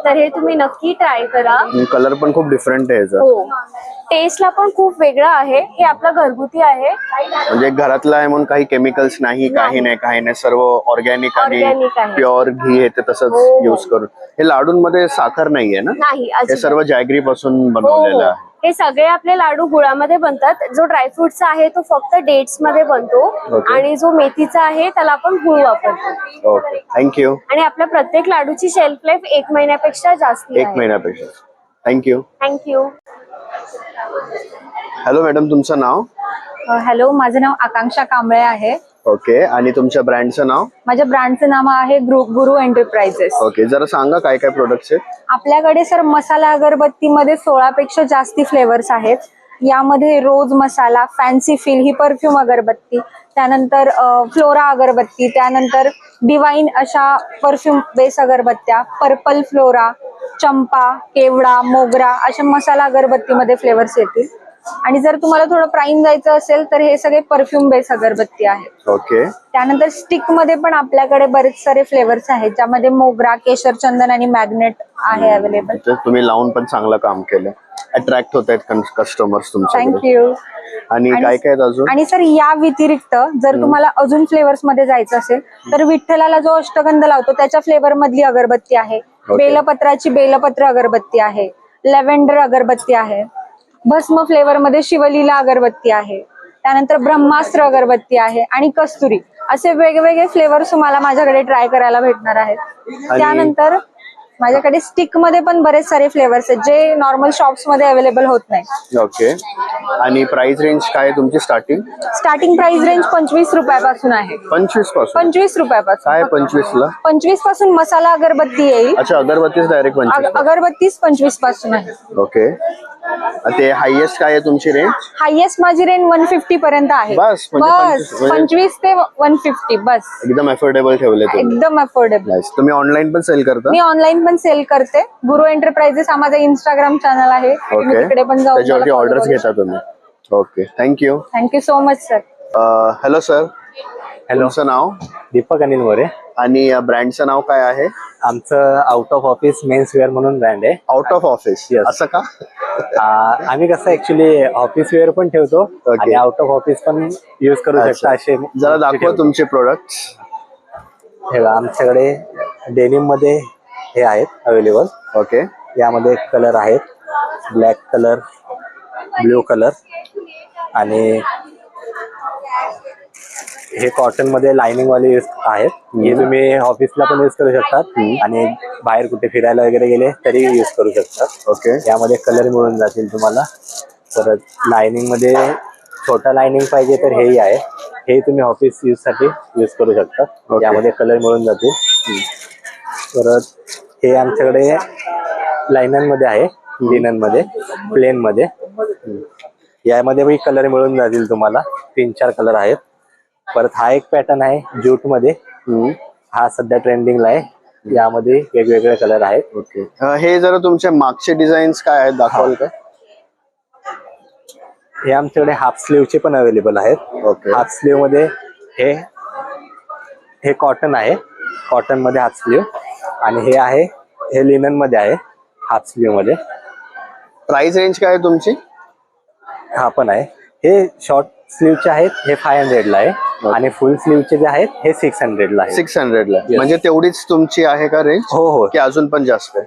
तर हे तुम्ही नक्की ट्राय करा. कलर पण खूप डिफरंट आहे याचा. हो, टेस्टला पण खूप वेगळं आहे. हे आपलं घरगुती आहे, म्हणजे घरातलं आहे म्हणून काही केमिकल्स नाही, काही नाही, सर्व ऑर्गॅनिक आणि Organic आहे. प्युअर घी आहे ते तसंच हो. युज करून. हे लाडूंमध्ये साखर नाहीये ना? नाही, हे अजिबात. सर्व जॅगरी पासून हो, बनवलेलं हो. आहे. हे सगळे आपले लाडू गुळामध्ये बनतात. जो ड्रायफ्रुटचा आहे तो फक्त डेट्स मध्ये बनतो. ओके. आणि जो मेथीचा आहे त्याला आपण गुळ वापरतो. Okay, thank you. आणि आपल्या प्रत्येक लाडूची शेल्फ लाईफ 1 महिन्यापेक्षा जास्त 1 महिन्यापेक्षा. थँक्यू. थँक्यू. हॅलो मॅडम, तुमचं नाव? हॅलो, माझं नाव आकांक्षा कांबळे आहे. ओके. आणि तुमच्या ब्रँडचं नाव? माझ्या ब्रँडचं नाव आहे गुरु एंटरप्राइजेस. ओके, जरा सांगा काय काय प्रोडक्ट्स आहेत? आपल्याकडे सर मसाला अगरबत्तीमध्ये 16 पेक्षा जास्ती फ्लेवर्स आहेत. यामध्ये रोज मसाला, फॅन्सी फील ही परफ्यूम अगरबत्ती, त्यानंतर फ्लोरा अगरबत्ती, त्यानंतर डिवाइन अशा परफ्यूम बेस अगरबत्त्या, पर्पल फ्लोरा, चंपा, केवडा, मोगरा अशा मसाला अगरबत्तीमध्ये फ्लेवर्स येतील. आणि जर तुम्हाला थोडं प्राईम जायचं असेल तर हे सगळे परफ्यूम बेस अगरबत्ती आहेत. ओके. त्यानंतर स्टिक मध्ये पण आपल्याकडे बरेच सारे फ्लेवर्स आहेत, ज्यामध्ये मोगरा, केशर, चंदन आणि मॅग्नेट आहे अवेलेबल. तुम्ही लावून पण चांगलं काम केलं, अट्रॅक्ट होत आहेत कस्टमर्स तुमच्याकडे. थँक्यू. आणि काय काय अजून? आणि सर या व्यतिरिक्त जर तुम्हाला अजून फ्लेवर्स मध्ये जायचं असेल तर विठ्ठलाला जो अष्टगंध लावतो त्याच्या फ्लेवर मधली अगरबत्ती आहे. बेलपत्राची बेलपत्र अगरबत्ती आहे, लेव्हेंडर अगरबत्ती आहे, भस्म फ्लेवर मध्ये शिवलीला अगरबत्ती आहे, त्यानंतर ब्रह्मास्त्र अगरबत्ती आहे आणि कस्तुरी. असे वेगवेगळे फ्लेवर्स तुम्हाला माझ्याकडे ट्राय करायला भेटणार आहेत. त्यानंतर माझ्याकडे स्टिक मध्ये पण बरेच सारे फ्लेवर्स आहेत जे नॉर्मल शॉप्स मध्ये अवेलेबल होत नाही. ओके. आणि प्राइस रेंज काय आहे तुमची स्टार्टिंग? स्टार्टिंग प्राइस रेंज 25 रुपयापासून आहे. 25 पासून? 25 रुपयापासून. काय 25 ला? 25 पासून मसाला अगरबत्ती येईल. अच्छा, अगरबत्तीच डायरेक्ट 25? अगरबत्तीच 25 पासून आहे. ओके. ते हायएस्ट काय आहे तुमची रेंज? हायएस्ट माझी रेंज 150 पर्यंत आहे. बस, म्हणजे 25 ते 150 बस. एकदम अफोर्डेबल ठेवले तुम्ही. एकदम अफोर्डेबल. तुम्ही ऑनलाईन पण सेल करता? मी ऑनलाईन पण सेल करते. गुरु एंटरप्राइजेस हा माझा इंस्टाग्राम चॅनल आहे. तुम्ही तिकडे पण जाऊन त्याच्यावरती ऑर्डर्स घेता तुम्ही? Okay, thank you. Thank you so much sir. Hello sir. Hello. तुमचं नाव? दीपक अनिल मोरे. आणि ब्रँडचं नाव काय आहे? आमचं out of office men's wear म्हणून ब्रँड आहे. Out of office? असं का? आम्ही कसं ऍक्च्युली ऑफिस वेअर पण ठेवतो आणि आउट ऑफ ऑफिस पण युज करू शकता असे. जरा दाखवा तुमचे प्रोडक्ट्स. हे आमच्याकडे डेनिम मध्ये हे आहेत अवेलेबल. ओके. यामध्ये कलर आहेत, ब्लॅक कलर, ब्ल्यू कलर आणि हे कॉटन मध्ये लाइनिंग वाले यूज आहेत. हे तुम्ही ऑफिसला पण यूज करू शकतात आणि बाहेर कुठे फिरायला वगैरे गेले तरी यूज करू शकतात. ओके. यामध्ये कलर मिळून जातील तुम्हाला. परत लाइनिंग मध्ये छोटा लाइनिंग पाहिजे तर हेही आहे. हे तुम्ही ऑफिस यूज साठी यूज करू शकता. यामध्ये कलर मिळून जातील. परत हे आमच्याकडे लाइनन मध्ये आहे, लिनन मध्ये, प्लेन मध्ये. यामध्ये भी कलर मिळून जातील तुम्हाला. 3-4 कलर आहेत. परत हा एक पॅटर्न आहे ज्यूट मध्ये. हा सध्या ट्रेंडिंगला आहे. यामध्ये वेगवेगळे कलर आहेत. ओके. हे जरा तुमचे मागचे डिझाईन्स काय आहेत दाखवाल का? हे आमच्याकडे हाफ स्लीवचे पण अवेलेबल आहेत. ओके. हाफ स्लीव मध्ये हे कॉटन आहे कॉटन मध्ये हाफ स्लीव्ह आणि हे आहे हे लिनन मध्ये आहे हाफ स्लीव्ह मध्ये. प्राइस रेंज काय आहे तुमची? हा पण आहे. हे शॉर्ट स्लीवचे आहेत हे 500 ला आहे आणि फुल स्लीवचे जे आहेत हे 600 ला आहे. 600 ला म्हणजे तेवढीच तुमची आहे का रेंज? हो हो. की अजून पण जास्त आहे?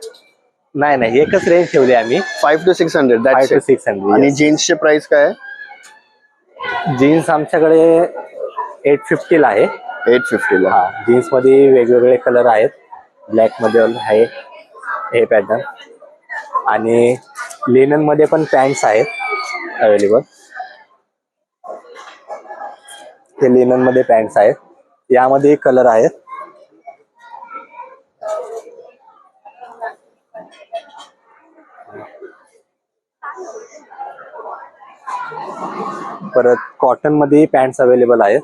नाही नाही एकच रेंज ठेवली आम्ही 5 to 600. 5 to 600. आणि जीन्सचे प्राइस काय आहे? जीन्स आमच्याकडे 850 ला आहे. 850 ला. हा जीन्स मध्ये वेगवेगळे कलर आहेत. ब्लॅक मध्ये आहे हे पॅटर्न आणि लिनन मध्ये पण पॅन्ट्स आहेत अवेलेबल. हे लिनन मध्ये पॅन्ट्स आहेत. यामध्ये कलर आहेत. परत कॉटन मध्ये पॅन्ट्स अवेलेबल आहेत.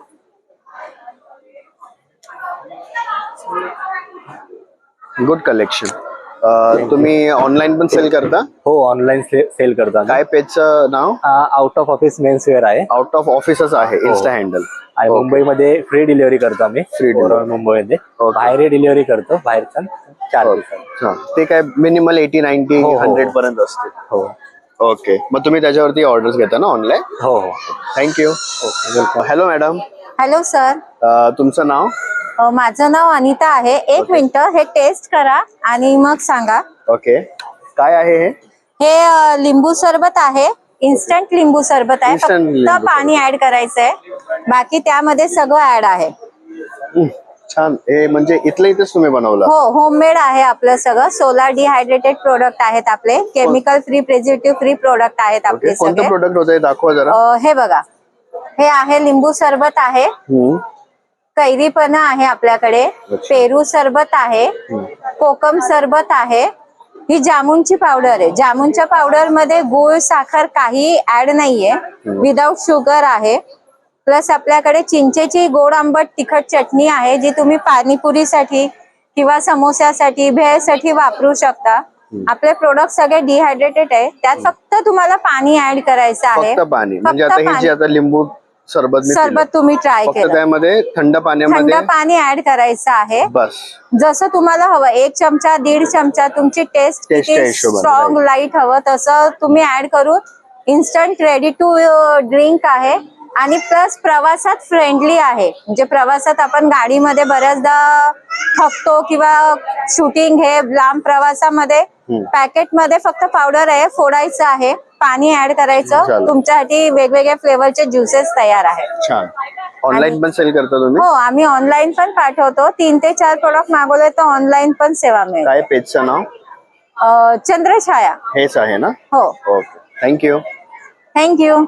Good collection. तुम्ही ऑनलाईन पण सेल करता? हो ऑनलाईन सेल करता. काय पेजचं नाव? Out of office men's wear आहे. आउट ऑफ ऑफिसच आहे इन्स्टा हँडल. आणि मुंबईमध्ये फ्री डिलिव्हरी करतो आम्ही. मुंबईमध्ये बाहेर डिलिव्हरी करतो बाहेरचा चार्जेस. ते काय मिनिमल 80, 90, 100 पर्यंत असते. हो. ओके. मग तुम्ही त्याच्यावरती ऑर्डर्स घेता ना ऑनलाईन? हो हो. Thank you. Hello madam. Hello sir. तुमचं नाव? माझं नाव अनिता आहे. एक मिनिट हे टेस्ट करा आणि मग सांगा. ओके. काय आहे हे? हे लिंबू सरबत आहे. इन्स्टंट लिंबू सरबत आहे. फक्त पाणी ऍड करायचंय. बाकी त्यामध्ये सगळं ऍड आहे. छान. हे म्हणजे इथलं इथेच तुम्ही बनवलं? हो होममेड आहे आपलं सगळं. सोलार डिहायड्रेटेड प्रोडक्ट आहेत आपले. Chemical free preservative free product आहेत आपले कोणतं सगळे. प्रोडक्ट होतं दाखवा जरा. हे बघा हे आहे लिंबू सरबत आहे. कैरीपणा आहे आपल्याकडे. पेरू सरबत आहे. कोकम सरबत आहे. ही जामुनची पावडर आहे. जामुनच्या पावडर मध्ये गुळ साखर काही ऍड नाहीये. विदाउट शुगर आहे. प्लस आपल्याकडे चिंचेची गोड आंबट तिखट चटणी आहे जी तुम्ही पाणीपुरीसाठी किंवा समोस्यासाठी भेळसाठी वापरू शकता. आपले प्रोडक्ट सगळे डिहायड्रेटेड आहे. त्यात फक्त तुम्हाला पाणी ऍड करायचं आहे. फक्त पाणी. म्हणजे आता ही जी आता लिंबू सरबत तुम्ही ट्राय केलं. त्यामध्ये थंड पाण्यामध्ये थंड पाणी ऍड करायचं आहे. बस जसं तुम्हाला हवं 1 चमचा 1.5 चमचा तुमची टेस्ट किती स्ट्रॉंग लाईट हवं तसं तुम्ही ऍड करून इन्स्टंट रेडी टू ड्रिंक आहे. आणि प्लस प्रवासात फ्रेंडली आहे. म्हणजे प्रवासात आपण गाडीमध्ये बऱ्याचदा थकतो किंवा शूटिंग हे लांब प्रवासामध्ये पॅकेटमध्ये फक्त पावडर आहे. फोडायचं आहे. पाणी ऍड करायचं. तुमच्यासाठी वेगवेगळ्या फ्लेवरचे ज्युसेस तयार आहेत. छान. ऑनलाईन पण सेल करता तुम्ही? हो आम्ही ऑनलाईन पण पाठवतो. 3 ते 4 प्रोडक्ट मागवले तर ऑनलाईन पण सेवा मिळेल. काय पेजचं नाव? चंद्रछाया. हेच आहे ना? हो. ओके. थँक्यू. थँक्यू.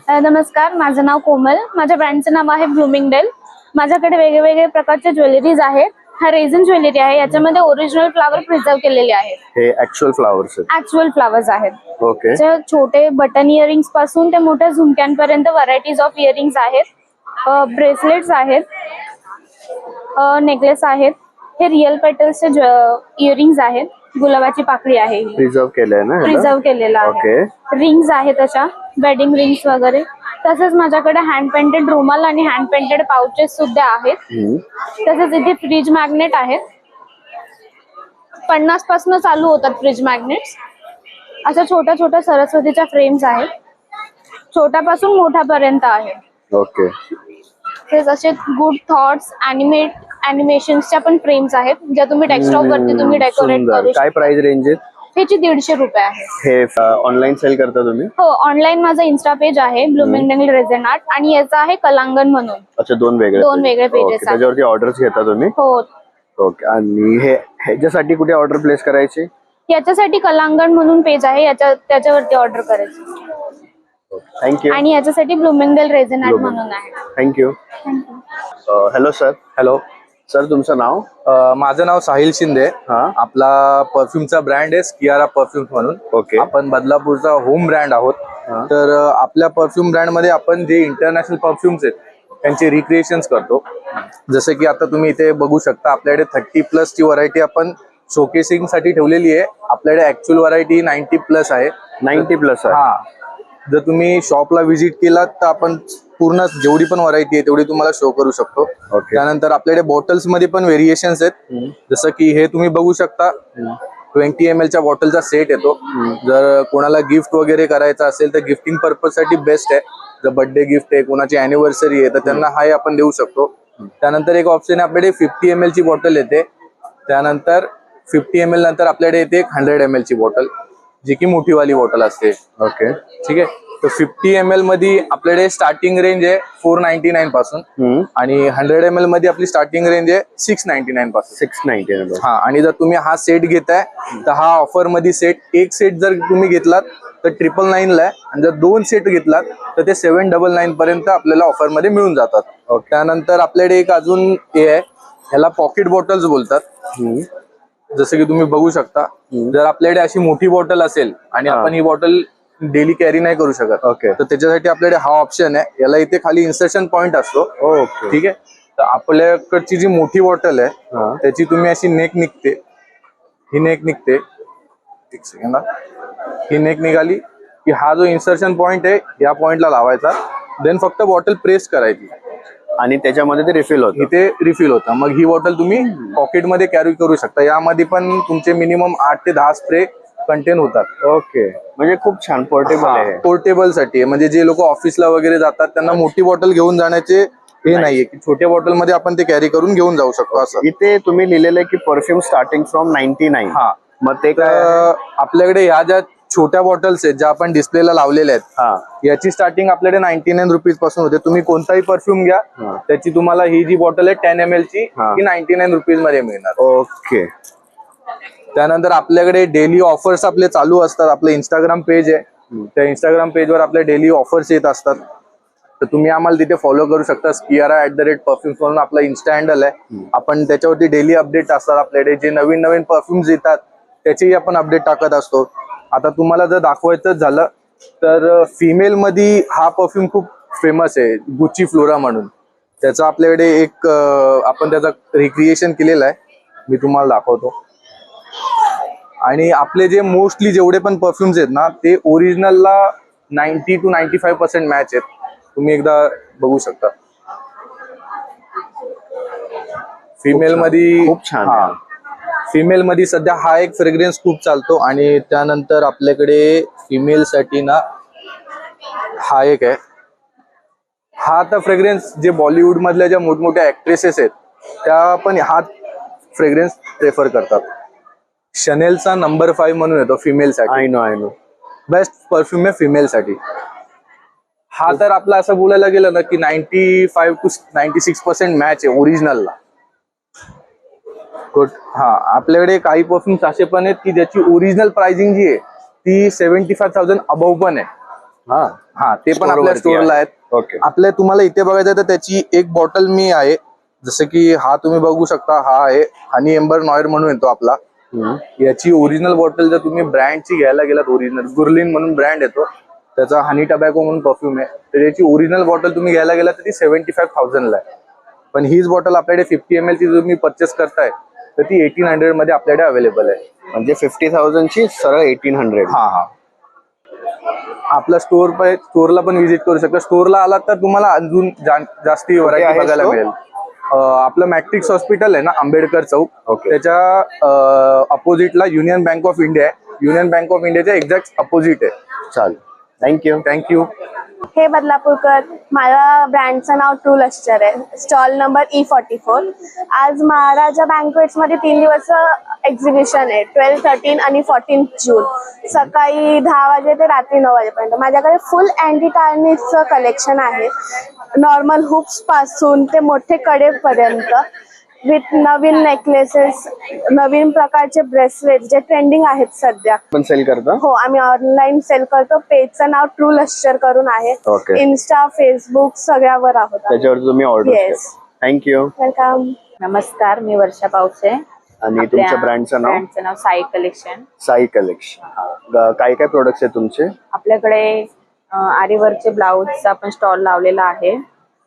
नमस्कार. माझं नाव कोमल. माझ्या ब्रँडचं नाव आहे ब्लूमिंगडेल. माझ्याकडे वेगवेगळे प्रकारचे ज्वेलरीज आहेत. हा रेझन ज्वेलरी आहे. याच्यामध्ये ओरिजिनल फ्लावर प्रिझर्व केलेले आहेत. हे ऍक्च्युअल फ्लावर्स आहेत? ऍक्च्युअल फ्लावर्स आहेत. ओके. छोटे बटन इयरिंग्स पासून ते मोठ्या झुमक्यांपर्यंत व्हरायटीज ऑफ इयरिंग्स आहेत. ब्रेसलेट्स आहेत. नेकलेस आहेत. हे रिअल पेटल्सचे इयरिंग्स आहेत. गुलाबाची पाकळी आहे. प्रिझर्व केलंय ना? प्रिझर्व केलेला आहे. रिंग्स आहेत अशा वेडिंग रिंग्स वगैरे. तसंच माझ्याकडे हँड पेंटेड रुमाल आणि हँड पेंटेड पाउचेस सुद्धा आहेत. तसंच इथे फ्रीज मॅग्नेट आहेत. 50 पासून चालू होतात फ्रीज मॅग्नेट्स. अशा छोट्या छोट्या सरस्वतीच्या फ्रेम्स आहेत. छोट्यापासून मोठ्यापर्यंत आहे. ओके. तेच असे गुड थॉट्स अॅनिमेशन्सच्या पण फ्रेम्स आहेत ज्या तुम्ही डेस्कटॉप वरती तुम्ही डेकोरेट करू शकता. काय प्राइस रेंज आहे? ह्याची 150 रुपये आहे. हे ऑनलाईन सेल करता तुम्ही? हो ऑनलाईन माझं इन्स्टा पेज आहे ब्लूमिंगडेल रेझन आर्ट आणि याचं आहे कलांगण म्हणून. अच्छा दोन वेगळे पेजेस आहेत. त्याच्यावरती ऑर्डर्स घेता तुम्ही? हो. ओके. आणि हे ह्याच्यासाठी कुठे ऑर्डर प्लेस करायची? याच्यासाठी कलांगण म्हणून पेज आहे त्याच्यावरती ऑर्डर करायची. थँक्यू. आणि याच्यासाठी ब्लूमिंगडेल रेझन आर्ट म्हणून आहे. Thank you. Hello sir. Hello sir. तुमचं नाव? माझं नाव साहिल शिंदे. आपला परफ्यूमचा ब्रँड आहे स्कियारा परफ्यूम म्हणून. ओके. आपण बदलापूरचा होम ब्रँड आहोत. तर आपल्या परफ्यूम ब्रँड मध्ये आपण जे इंटरनॅशनल परफ्युम्स आहेत त्यांचे रिक्रिएशन्स करतो. जसं की आता तुम्ही इथे बघू शकता आपल्याकडे 30+ ची व्हरायटी आपण शोकेसिंग साठी ठेवलेली आहे. आपल्याकडे ऍक्च्युअल व्हरायटी 90+ आहे. 90+ आहे? हा. जर तुम्ही शॉपला व्हिजिट केलात तर आपण पूर्ण जेवढी पण व्हरायटी आहे तेवढी तुम्हाला शो करू शकतो. त्यानंतर आपल्याकडे बॉटल्स मध्ये पण व्हेरिएशन्स आहेत. जसं की हे तुम्ही बघू शकता 20 ml च्या बॉटलचा सेट येतो. जर कोणाला गिफ्ट वगैरे करायचं असेल तर गिफ्टिंग पर्पज साठी बेस्ट आहे. जर बर्थडे गिफ्ट आहे, कोणाची अॅनिव्हर्सरी आहे तर त्यांना हा आपण देऊ शकतो. त्यानंतर एक ऑप्शन आहे आपल्याकडे 50 ml ची बॉटल येते. त्यानंतर 50 ml नंतर आपल्याकडे येते एक 100 ml ची बॉटल, जी की मोठीवाली बॉटल असते. ओके, ठीक आहे. तर 50 ml मध्ये आपल्याकडे स्टार्टिंग रेंज आहे 499 पासून आणि 100 ml मध्ये आपली स्टार्टिंग रेंज आहे 699 पासून. 699. हा, आणि जर तुम्ही हा सेट घेताय तर हा ऑफर मध्ये एक सेट जर तुम्ही घेतलात तर 999 ला आहे, आणि जर 2 सेट घेतलात तर ते 799 पर्यंत आपल्याला ऑफर मध्ये मिळून जातात. त्यानंतर आपल्याकडे एक अजून हे आहे, ह्याला पॉकेट बॉटल्स बोलतात. जसं की तुम्ही बघू शकता, जर आपल्याकडे अशी मोठी बॉटल असेल आणि आपण ही बॉटल डेली कॅरी नाही करू शकत, तर त्याच्यासाठी आपल्याकडे हा ऑप्शन आहे. याला इथे खाली इन्सर्शन पॉइंट असतो. ठीक आहे. तर आपल्याकडची जी मोठी बॉटल आहे त्याची तुम्ही अशी नेक निघते, ही नेक निघते. एक सेकंड, ही नेक निघाली की हा जो इन्सर्शन पॉइंट आहे या पॉइंटला लावायचा, देन फक्त बॉटल प्रेस करायची आणि त्याच्यामध्ये ते रिफिल होतं. इथे रिफिल होतं. मग ही बॉटल तुम्ही पॉकेटमध्ये कॅरी करू शकता. यामध्ये पण तुमचे मिनिमम 8 ते 10 स्प्रे कंटेन होतात. ओके, म्हणजे खूप छान पोर्टेबल आहे. पोर्टेबल साठी, म्हणजे जे लोक ऑफिसला वगैरे जातात त्यांना मोठी बॉटल घेऊन जाण्याचे हे नाहीये की छोट्या बॉटल मध्ये आपण ते कॅरी करून घेऊन जाऊ शकतो. असं इथे तुम्ही लिहिलेलं आहे की परफ्यूम स्टार्टिंग फ्रॉम 99. हा, मग ते काय आपल्याकडे ह्या ज्या छोट्या बॉटल्स आहेत ज्या आपण डिस्प्लेला लावलेल्या आहेत, याची स्टार्टिंग आपल्याकडे 99 रुपीज पासून होते. तुम्ही कोणताही परफ्यूम घ्या, त्याची तुम्हाला ही जी बॉटल आहे 10 ml ची ती 99 रुपीज मध्ये मिळणार. ओके. त्यानंतर आपल्याकडे डेली ऑफर्स आपले चालू असतात. आपलं इंस्टाग्राम पेज आहे, त्या इंस्टाग्राम पेजवर आपले डेली ऑफर्स येत असतात. तर तुम्ही आम्हाला तिथे फॉलो करू शकता. skiara@perfumes म्हणून आपला इन्स्टा हँडल आहे. आपण त्याच्यावरती डेली अपडेट असतात. आपल्याकडे जे नवीन नवीन परफ्युम्स येतात त्याचेही आपण अपडेट टाकत असतो. आता तुम्हाला जर दाखवायचं झालं तर फिमेल मध्ये हा परफ्यूम खूप फेमस आहे, गुची फ्लोरा म्हणून. त्याचा आपल्याकडे एक आपण त्याचा रिक्रिएशन केलेलं आहे, मी तुम्हाला दाखवतो. आणि आपले जे मोस्टली जेवढे पण परफ्युम्स आहेत ना ते ओरिजिनलला 90 to 95% मॅच आहेत. तुम्ही एकदा बघू शकता. फिमेल मध्ये खूप छान. फिमेल मध्ये सध्या हा एक फ्रेग्रन्स खूप चालतो. आणि त्यानंतर आपल्याकडे फिमेल साठी ना हा एक आहे. हा आता फ्रेग्रन्स जे बॉलिवूड मधल्या ज्या मोठमोठ्या ऍक्ट्रेसेस आहेत त्या पण हा फ्रेग्रन्स प्रेफर करतात. शनेलचा नंबर 5 म्हणून येतो फिमेल साठी. आय नो बेस्ट परफ्यूम आहे फिमेल साठी. हा तर आपला असं बोलायला गेलं ना की 95 to 96% मॅच आहे ओरिजिनलला. गुड. हा, आपल्याकडे काही परफ्युम्स असे पण आहेत की ज्याची ओरिजिनल प्राइसिंग जी आहे ती 75,000 अबव पण आहे. हा, ते पण आपल्या स्टोरला आहेत. ओके. आपल्या तुम्हाला इथे बघायचं तर त्याची एक बॉटल मी आहे, जसं की हा तुम्ही बघू शकता. हा आहे हनी एम्बर नॉयर म्हणून येतो आपला. याची ओरिजिनल बॉटल जर तुम्ही ब्रँडची घ्यायला गेलात, ओरिजिनल गुरलिन म्हणून ब्रँड येतो त्याचा, हनी टबॅको म्हणून परफ्यूम आहे, तर याची ओरिजिनल बॉटल तुम्ही घ्यायला गेलात तर ती 75,000 ला आहे. पण हीच बॉटल आपल्याकडे 50 ml ची तुम्ही परचेस करताय तर ती 1800 मध्ये आपल्याकडे अवेलेबल आहे. म्हणजे 50,000 ची सरळ 1800. हा. आपला स्टोरला पण व्हिजिट करू शकता. स्टोरला आलात तर तुम्हाला अजून जास्ती व्हरायटी बघायला मिळेल. आपलं मॅट्रिक्स हॉस्पिटल आहे ना आंबेडकर चौक, त्याच्या अपोजिटला युनियन बँक ऑफ इंडिया आहे. युनियन बँक ऑफ इंडियाच्या एक्झॅक्ट अपोजिट आहे. चालेल, थँक्यू. हे बदलापूरकर. माझ्या ब्रँडचं नाव ट्रू लश्कर आहे. Stall number E44. आज महाराजा बँकवेट्स मध्ये 3 दिवस एक्झिबिशन आहे, 12, 13 आणि 14 जून. सकाळी 10 वाजे ते रात्री 9 वाजेपर्यंत. माझ्याकडे फुल अँटी टार्निशचं कलेक्शन आहे, नॉर्मल हुक्स पासून ते मोठे कडेपर्यंत, विथ नवीन नेकलेसेस, नवीन प्रकारचे ब्रेसलेट जे ट्रेंडिंग आहेत सध्या. पण सेल करता? हो, आम्ही ऑनलाईन सेल करतो. पेजचं नाव ट्रू लश्कर करून आहे. इन्स्टा, फेसबुक सगळ्यावर आहोत. त्याच्यावर तुम्ही ऑर्डर करा. थँक्यू. वेलकम. नमस्कार, मी वर्षा पावसे. आणि तुमच्या ब्रँडचं नाव साई कलेक्शन. साई कलेक्शन. काय काय प्रोडक्ट्स आहेत तुमचे? आपल्याकडे आरीवर्कचे ब्लाऊजचा आपण स्टॉल लावलेला आहे.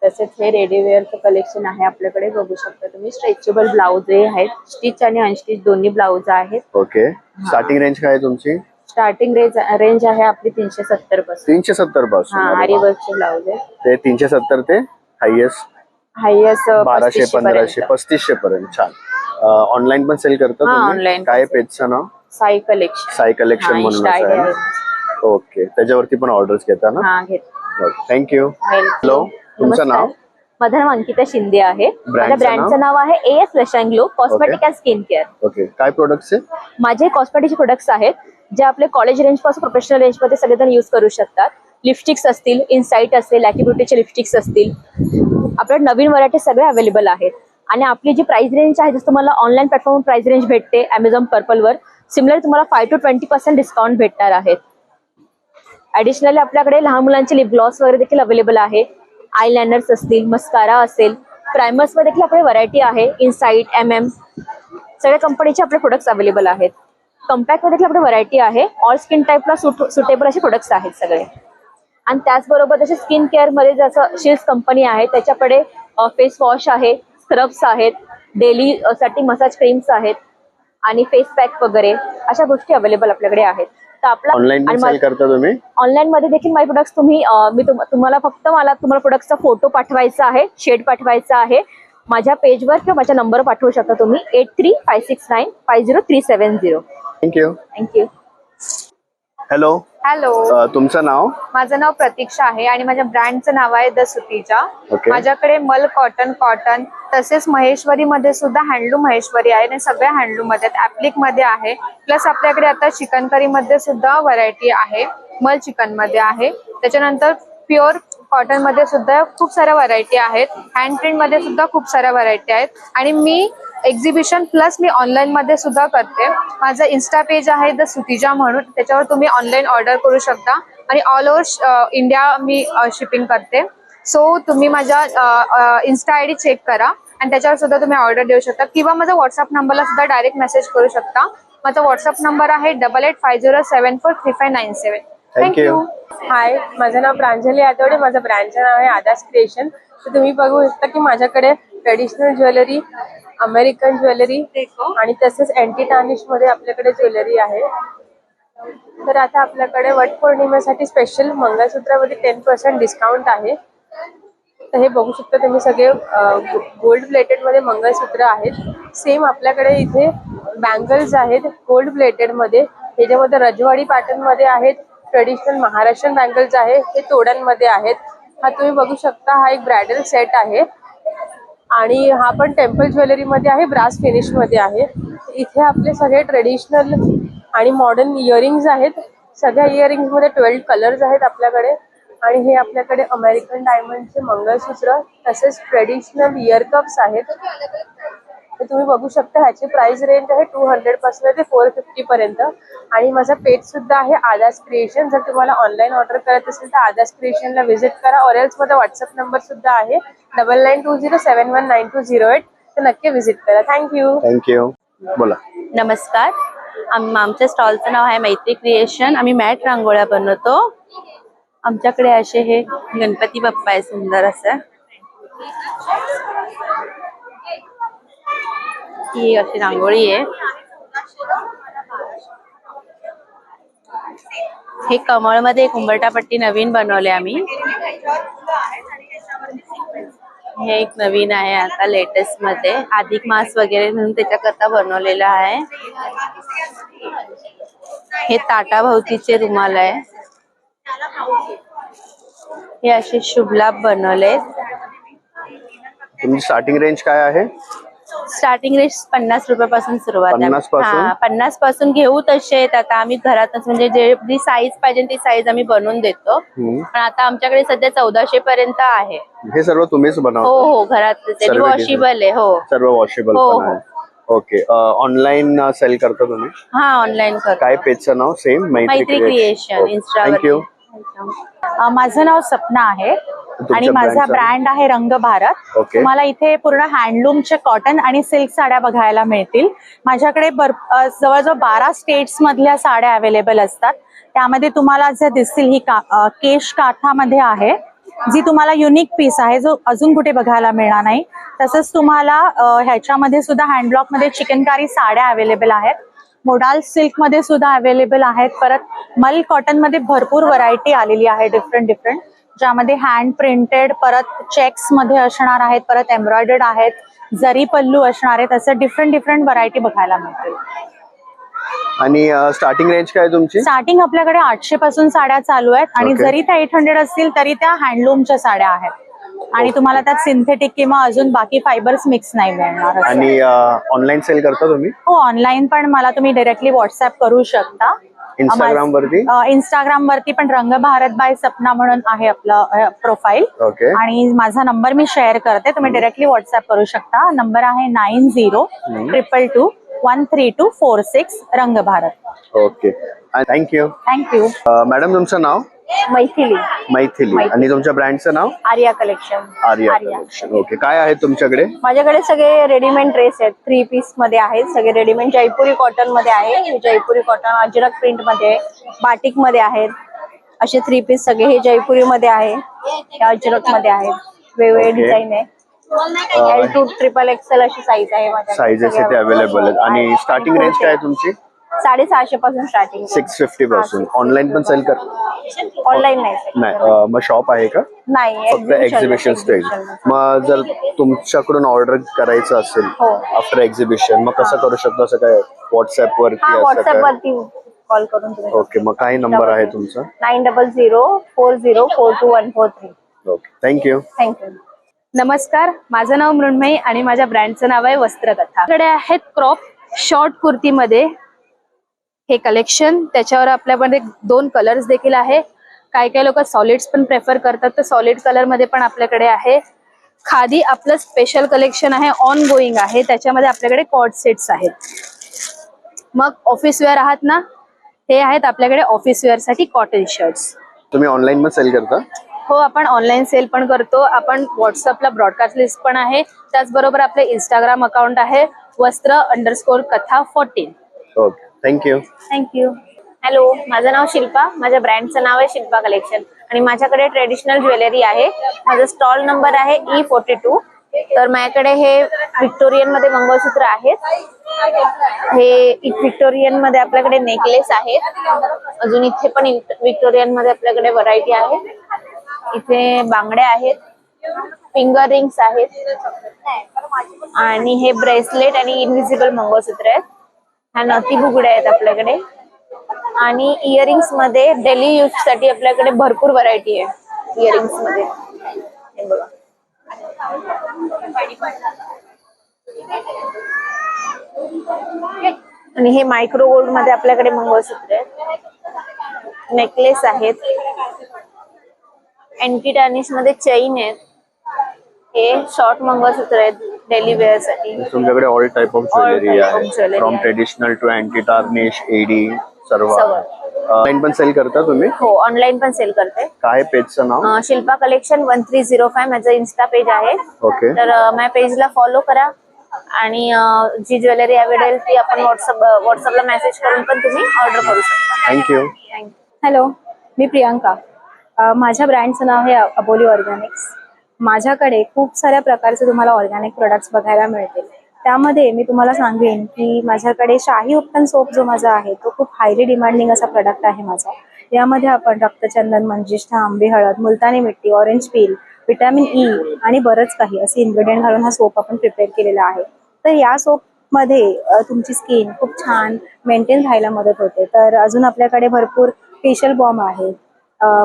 तसेच हे रेडीवेअरचं कलेक्शन आहे आपल्याकडे, बघू शकता तुम्ही. स्ट्रेचेबल ब्लाऊज आहेत, स्टिच आणि अनस्टिच दोन्ही ब्लाऊज आहेत. ओके. स्टार्टिंग रेंज काय आहे तुमची? स्टार्टिंग रेंज आहे आपली 370 पासून. 370 पासून. हा, अरे वा. आरीवर्कचे ब्लाउज आहे. ते 370 ते हायएस्ट हायएस्ट 1200 1500 3500 पर्यंत. छान. ऑनलाईन पण सेल करता हा, तुम्ही? online काय पेजचं नाव? साई कलेक्शन. साई कलेक्शन म्हणून आहे. ओके, त्याच्यावरती पण ऑर्डर्स घेता ना? हा, घेत. थँक्यू. हॅलो, तुमचं नाव? माझं नाव अंकिता शिंदे आहे. माझ्या ब्रँडचं नाव आहे AS Russian glow cosmetic and skin care. Okay, काय प्रोडक्ट्स आहे? माझे कॉस्मेटिकचे प्रोडक्ट्स आहेत जे आपले कॉलेज रेंज पासून प्रोफेशनल रेंज मध्ये सगळेजण युज करू शकतात. लिपस्टिक्स असतील, इनसाइट असेल, लॅकी ब्युटीचे लिपस्टिक्स असतील, आपल्याकडे नवीन व्हरायटी सगळे अवेलेबल आहेत. आणि आपली जी प्राइस रेंज आहे जसं तुम्हाला ऑनलाईन प्लॅटफॉर्म प्राइस रेंज भेटते Amazon पर्पलवर, सिमिलर तुम्हाला 5 to 20% डिस्काउंट भेटणार आहेत. ऍडिशनली आपल्याकडे लहान मुलांचे लिप ग्लॉस वगैरे देखील अवेलेबल आहे. आयलाइनर्स असतील, मस्कारा असेल, प्रायमर्स मध्ये देखील आपली व्हरायटी आहे. इनसाइट, MM सगळ्या कंपनीचे आपले प्रोडक्ट्स अवेलेबल आहेत. कम्पॅक्ट मध्ये देखील आपली व्हरायटी आहे. ऑल स्किन टाईपला सुटेबल असे प्रोडक्ट्स आहेत सगळे. आणि त्याचबरोबर जसे स्किन केअर मध्ये जसं शिल्स कंपनी आहे त्याच्याकडे फेस वॉश आहे, स्क्रब्स आहेत, डेली साठी मसाज क्रीम्स आहेत आणि फेस पॅक वगैरे अशा गोष्टी अवेलेबल आपल्याकडे आहेत. तर आपला ऑनलाईन पण सेल करता तुम्ही? ऑनलाईन मध्ये देखील माझे प्रोडक्ट्स तुम्हाला तुम्हाला प्रोडक्टचा फोटो पाठवायचा आहे, शेड पाठवायचा आहे. माझ्या पेजवर किंवा माझ्या नंबर पाठवू शकता तुम्ही 8356950370. थँक्यू. थँक्यू. हॅलो, हॅलो, तुमचं नाव? माझं नाव प्रतीक्षा आहे आणि माझ्या ब्रँडचं नाव आहे द सुतीजा. ओके. माझ्याकडे मल कॉटन तसेच महेश्वरी मध्ये सुद्धा हँडलूम महेश्वरी आहे आणि सगळ्या हँडलूम मध्ये ऍप्लिक मध्ये आहे. प्लस आपल्याकडे आता चिकन करी मध्ये सुद्धा व्हरायटी आहे. मल चिकन मध्ये आहे. त्याच्यानंतर प्युअर कॉटन मध्ये सुद्धा खूप साऱ्या व्हरायटी आहेत. हँड प्रिंट मध्ये सुद्धा खूप साऱ्या व्हरायटी आहेत. आणि मी एक्झिबिशन प्लस मी ऑनलाईन मध्ये सुद्धा करते. माझं इन्स्टा पेज आहे द सुतीजा म्हणून, त्याच्यावर तुम्ही ऑनलाईन ऑर्डर करू शकता आणि ऑल ओव्हर इंडिया मी शिपिंग करते. सो तुम्ही माझ्या इन्स्टा ID चेक करा आणि त्याच्यावर सुद्धा तुम्ही ऑर्डर देऊ शकता किंवा माझा व्हॉट्सअप नंबरला सुद्धा डायरेक्ट मेसेज करू शकता. माझा व्हॉट्सअप नंबर आहे 8850743597. थँक्यू. हाय, माझं नाव प्रांजली आठवडे. माझं ब्रँडचं नाव आहे आदास क्रिएशन. तर तुम्ही बघू शकता की माझ्याकडे ट्रेडिशनल ज्वेलरी, अमेरिकन ज्वेलरी आणि तसेच अँटी टार्निश मध्ये आपल्याकडे ज्वेलरी आहे. तर आता आपल्याकडे वट पौर्णिमेसाठी स्पेशल मंगळसूत्रामध्ये 10% डिस्काउंट आहे. तर हे बघू शकता तुम्ही सगळे गोल्ड प्लेटेड मध्ये मंगळसूत्र आहेत. सेम आपल्याकडे इथे बँगल्स आहेत गोल्ड प्लेटेड मध्ये. ह्याच्यामध्ये रजवाडी पॅटर्न मध्ये आहेत. ट्रेडिशनल महाराष्ट्रीयन बँगल्स आहे, हे तोड्यांमध्ये आहेत. हा तुम्ही बघू शकता, हा एक ब्रायडल सेट आहे आणि हा पण टेम्पल ज्वेलरी मध्ये आहे, ब्रास फिनिश मध्ये आहे. इथे आपले सगळे ट्रेडिशनल आणि मॉडर्न इयरिंग्स आहेत. सगळ्या इयरिंग्स मध्ये 12 कलर्स आहेत आपल्याकडे. आणि हे आपल्याकडे अमेरिकन डायमंडचे मंगळसूत्र तसेच ट्रेडिशनल इयर कप्स आहेत. तर तुम्ही बघू शकता ह्याची प्राइस रेंज आहे 200 पासून ते 450 पर्यंत. आणि माझा पेज सुद्धा आहे आदास क्रिएशन. जर तुम्हाला ऑनलाईन ऑर्डर करायचं असेल तर आदास क्रिएशनला व्हिजिट करा. ऑरेल्स माझा व्हॉट्सअप नंबर सुद्धा आहे 9920719208. तर नक्की व्हिजिट करा. थँक्यू. थँक्यू. बोला. नमस्कार, आमच्या स्टॉलचं नाव आहे मैत्री क्रिएशन. आम्ही मॅट रांगोळ्या बनवतो. आमच्याकडे असे हे गणपती बाप्पा आहे सुंदर असं. ही अशी रांगोळी आहे. हे कमळमध्ये एक उंबरठापट्टी नवीन बनवले आम्ही. हे एक नवीन आहे आता लेटेस्ट मध्ये, अधिक मास वगैरे म्हणून त्याच्याकरता बनवलेलं आहे. हे ताटाभोवतीचे रुमाल आहे. हे असे शुभलाभ बनवले. तुमची स्टार्टिंग रेंज काय आहे? स्टार्टिंग रेंज 50 रुपयापासून सुरुवात आहे. 50 पासून? 50 पासून घेऊ तसे आहेत. आता आम्ही घरातच म्हणजे जी साईज पाहिजे ती साईज आम्ही बनवून देतो. पण आता आमच्याकडे सध्या 1400 पर्यंत आहे. हे सर्व तुम्हीच बनवता? हो, घरात वॉशेबल आहे. हो, सर्व वॉशेबल पण आहे. ओके. ऑनलाईन सेल करता तुम्ही? हा, ऑनलाईन करतो. काय पेजचं नाव? सेम मैत्री क्रिएशन इंस्टावर. थँक्यू. माझं नाव सपना आहे आणि माझा ब्रँड आहे रंग भारत. तुम्हाला इथे पूर्ण हँडलूमचे कॉटन आणि सिल्क साड्या बघायला मिळतील. माझ्याकडे जवळजवळ 12 स्टेट्स मधल्या साड्या अवेलेबल असतात. त्यामध्ये तुम्हाला जे दिसतील ही केश काठामध्ये आहे, जी तुम्हाला युनिक पीस आहे, जो अजून कुठे बघायला मिळणार नाही. तसंच तुम्हाला ह्याच्यामध्ये सुद्धा हँडब्लॉक मध्ये चिकनकारी साड्या अवेलेबल आहेत. मोडाल सिल्क मध्ये सुद्धा अवेलेबल आहेत. परत मल कॉटन मध्ये भरपूर व्हरायटी आलेली आहे डिफरंट ज्यामध्ये हँड प्रिंटेड, परत चेक्स मध्ये असणार आहेत, परत एम्ब्रॉयडर्ड आहेत, जरी पल्लू असणार आहेत, असं डिफरंट व्हरायटी बघायला मिळतील. आणि स्टार्टिंग रेंज काय तुमची? स्टार्टिंग आपल्याकडे 800 पासून साड्या चालू आहेत आणि जरी त्या 800 असतील तरी त्या हँडलूमच्या साड्या आहेत आणि तुम्हाला त्यात सिंथेटिक किंवा अजून बाकी फायबर्स मिक्स नाही मिळणार. आणि ऑनलाईन सेल करता तुम्ही? हो, ऑनलाईन पण मला तुम्ही डायरेक्टली व्हॉट्सअप करू शकता. इंस्टाग्राम वरती पण रंग भारत बाय सपना म्हणून आहे आपलं प्रोफाईल आणि माझा नंबर मी शेअर करते, तुम्ही डायरेक्टली व्हॉट्सअप करू शकता. नंबर आहे 9022221346 Rang Bharat. Okay, thank you. Thank you. Madam तुमचं नाव? मैथिली. आणि तुमच्या ब्रँडचं नाव? Arya collection. Arya collection. Okay, काय आहे तुमच्याकडे? माझ्याकडे सगळे रेडीमेड ड्रेस आहेत, 3 पीस मध्ये आहेत, सगळे रेडीमेड. जयपुरी कॉटन मध्ये आहे, जयपुरी कॉटन अजरक प्रिंट मध्ये, बाटिक मध्ये आहेत. असे 3 पीस सगळे हे जयपुरी मध्ये आहे, अजरक मध्ये आहेत, वेगवेगळे डिझाईन आहे. L2 XXL अशी साईज आहे माझ्याकडे. साईजेस इथे अवेलेबल आहेत. आणि स्टार्टिंग रेंज काय आहे तुमची? 650 पासून स्टार्टिंग. 650 पासून. ऑनलाईन पण सेल कर? ऑनलाईन नाही. मग शॉप आहे का? नाही, फक्त एक्झिबिशन स्टेज. मग जर तुमच्याकडून ऑर्डर करायचं असेल आफ्टर एक्झिबिशन, मग कसं करू शकतो? असं काय व्हॉट्सअप वरती? व्हॉट्सअप वरती कॉल करून तुम्ही. ओके, मग काय नंबर आहे तुमचा? 9004042143. Okay, thank you. नमस्कार, माझं नाव मृण्मयी आणि माझ्या ब्रँडचं नाव आहे वस्त्रकथा. आपल्याकडे आहेत क्रॉप शॉर्ट कुर्तीमध्ये हे कलेक्शन. त्याच्यावर आपल्याकडे 2 कलर्स देखील आहे. काही लोक सॉलिड्स पण प्रेफर करतात, तर सॉलिड कलर मध्ये पण आपल्याकडे आहे. खादी आपलं स्पेशल कलेक्शन आहे, ऑन गोईंग आहे. त्याच्यामध्ये आपल्याकडे कॉर्ड सेट्स आहेत. मग ऑफिस वेअर आहात ना, हे आहेत आपल्याकडे ऑफिस वेअर साठी कॉटन शर्ट्स. तुम्ही ऑनलाईन पण सेल करता? हो, आपण ऑनलाईन सेल पण करतो. आपण व्हॉट्सअपला ब्रॉडकास्ट लिस्ट पण आहे. त्याचबरोबर आपले इंस्टाग्राम अकाउंट आहे वस्त्र_कथा14. Okay, thank you. हॅलो, माझं नाव शिल्पा, माझ्या ब्रँडचं नाव आहे शिल्पा कलेक्शन आणि माझ्याकडे ट्रेडिशनल ज्वेलरी आहे. माझा स्टॉल नंबर आहे E42. तर माझ्याकडे हे व्हिक्टोरियन मध्ये मंगळसूत्र आहेत, हे व्हिक्टोरियन मध्ये आपल्याकडे नेकलेस आहेत, अजून इथे पण व्हिक्टोरियन मध्ये आपल्याकडे व्हरायटी आहे. इथे बांगड्या आहेत, फिंगर रिंग्स आहेत आणि हे ब्रेसलेट आणि इनविजिबल मंगळसूत्र आहेत. ह्या नथी बुगड्या आहेत आपल्याकडे आणि इयरिंग्स मध्ये डेली यूज साठी आपल्याकडे भरपूर व्हरायटी आहे इयरिंग्स मध्ये. हे बघा, आणि हे मायक्रो गोल्ड मध्ये आपल्याकडे मंगळसूत्र आहेत, नेकलेस आहेत, अँटी टर्निश मध्ये चेन आहेत, हे शॉर्ट मंगळसूत्र आहेत डेली वेअर साठी. तुमच्याकडे ऑल टाइप ऑफ ज्वेलरी आहे, from traditional to anti tarnish, AD, सर्व. ऑनलाईन पण सेल करता तुम्ही? हो, ऑनलाईन पण सेल करते. काय पेजचं नाव? शिल्पा कलेक्शन 1305 माझं इन्स्टा पेज आहे. ओके, तर माझ्या पेजला फॉलो करा आणि जी ज्वेलरी अवेलेबल ती आपण व्हॉट्सअपला मेसेज करून पण तुम्ही ऑर्डर करू शकता. थँक्यू. हॅलो, मी प्रियांका. माझ्या ब्रँडचं नाव आहे अबोली ऑर्गॅनिक्स. माझ्याकडे खूप साऱ्या प्रकारचे तुम्हाला ऑर्गॅनिक प्रोडक्ट्स बघायला मिळतील. त्यामध्ये मी तुम्हाला सांगेन की माझ्याकडे शाही उपटन सोप जो माझा आहे तो खूप हायली डिमांडिंग असा प्रोडक्ट आहे माझा. यामध्ये आपण रक्तचंदन, मंजिष्ठा, आंबे हळद, मुलतानी मिट्टी, ऑरेंज पील, विटॅमिन ई आणि बरंच काही असे इन्ग्रेडियंट घालून हा सोप आपण प्रिपेअर केलेला आहे. तर या सोपमध्ये तुमची स्किन खूप छान मेंटेन राहायला मदत होते. तर अजून आपल्याकडे भरपूर फेशियल बॉम्ब आहे,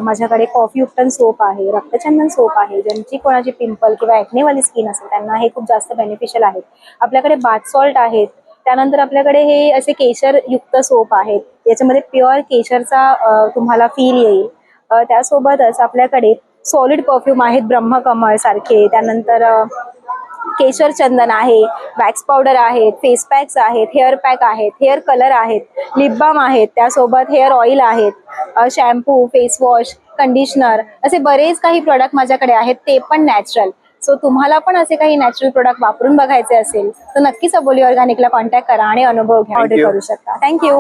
माझ्याकडे कॉफी उपटन सोप आहे, रक्तचंदन सोप आहे. ज्यांची कोणाची पिंपल किंवा ॲक्नेवाली स्किन असेल त्यांना हे खूप जास्त बेनिफिशियल आहेत. आपल्याकडे बाथ सॉल्ट आहेत. त्यानंतर आपल्याकडे हे असे केशर युक्त सोप आहेत, याच्यामध्ये प्युअर केशरचा तुम्हाला फील येईल. त्यासोबतच आपल्याकडे सॉलिड परफ्यूम आहेत, ब्रह्मकमळ सारखे. त्यानंतर केशर चंदन आहे, वॅक्स पावडर आहेत, फेस पॅक्स आहेत, हेअर पॅक आहेत, हेअर कलर आहेत, लिप बाम आहेत, त्यासोबत हेअर ऑइल आहेत, शॅम्पू, फेस वॉश, कंडिशनर, असे बरेच काही प्रोडक्ट माझ्याकडे आहेत, ते पण नॅचरल. सो तुम्हाला पण असे काही नॅचरल प्रोडक्ट वापरून बघायचे असेल तर नक्कीच अबोली ऑर्गॅनिकला कॉन्टॅक्ट करा आणि अनुभव घ्या, ऑर्डर करू शकता. थँक्यू.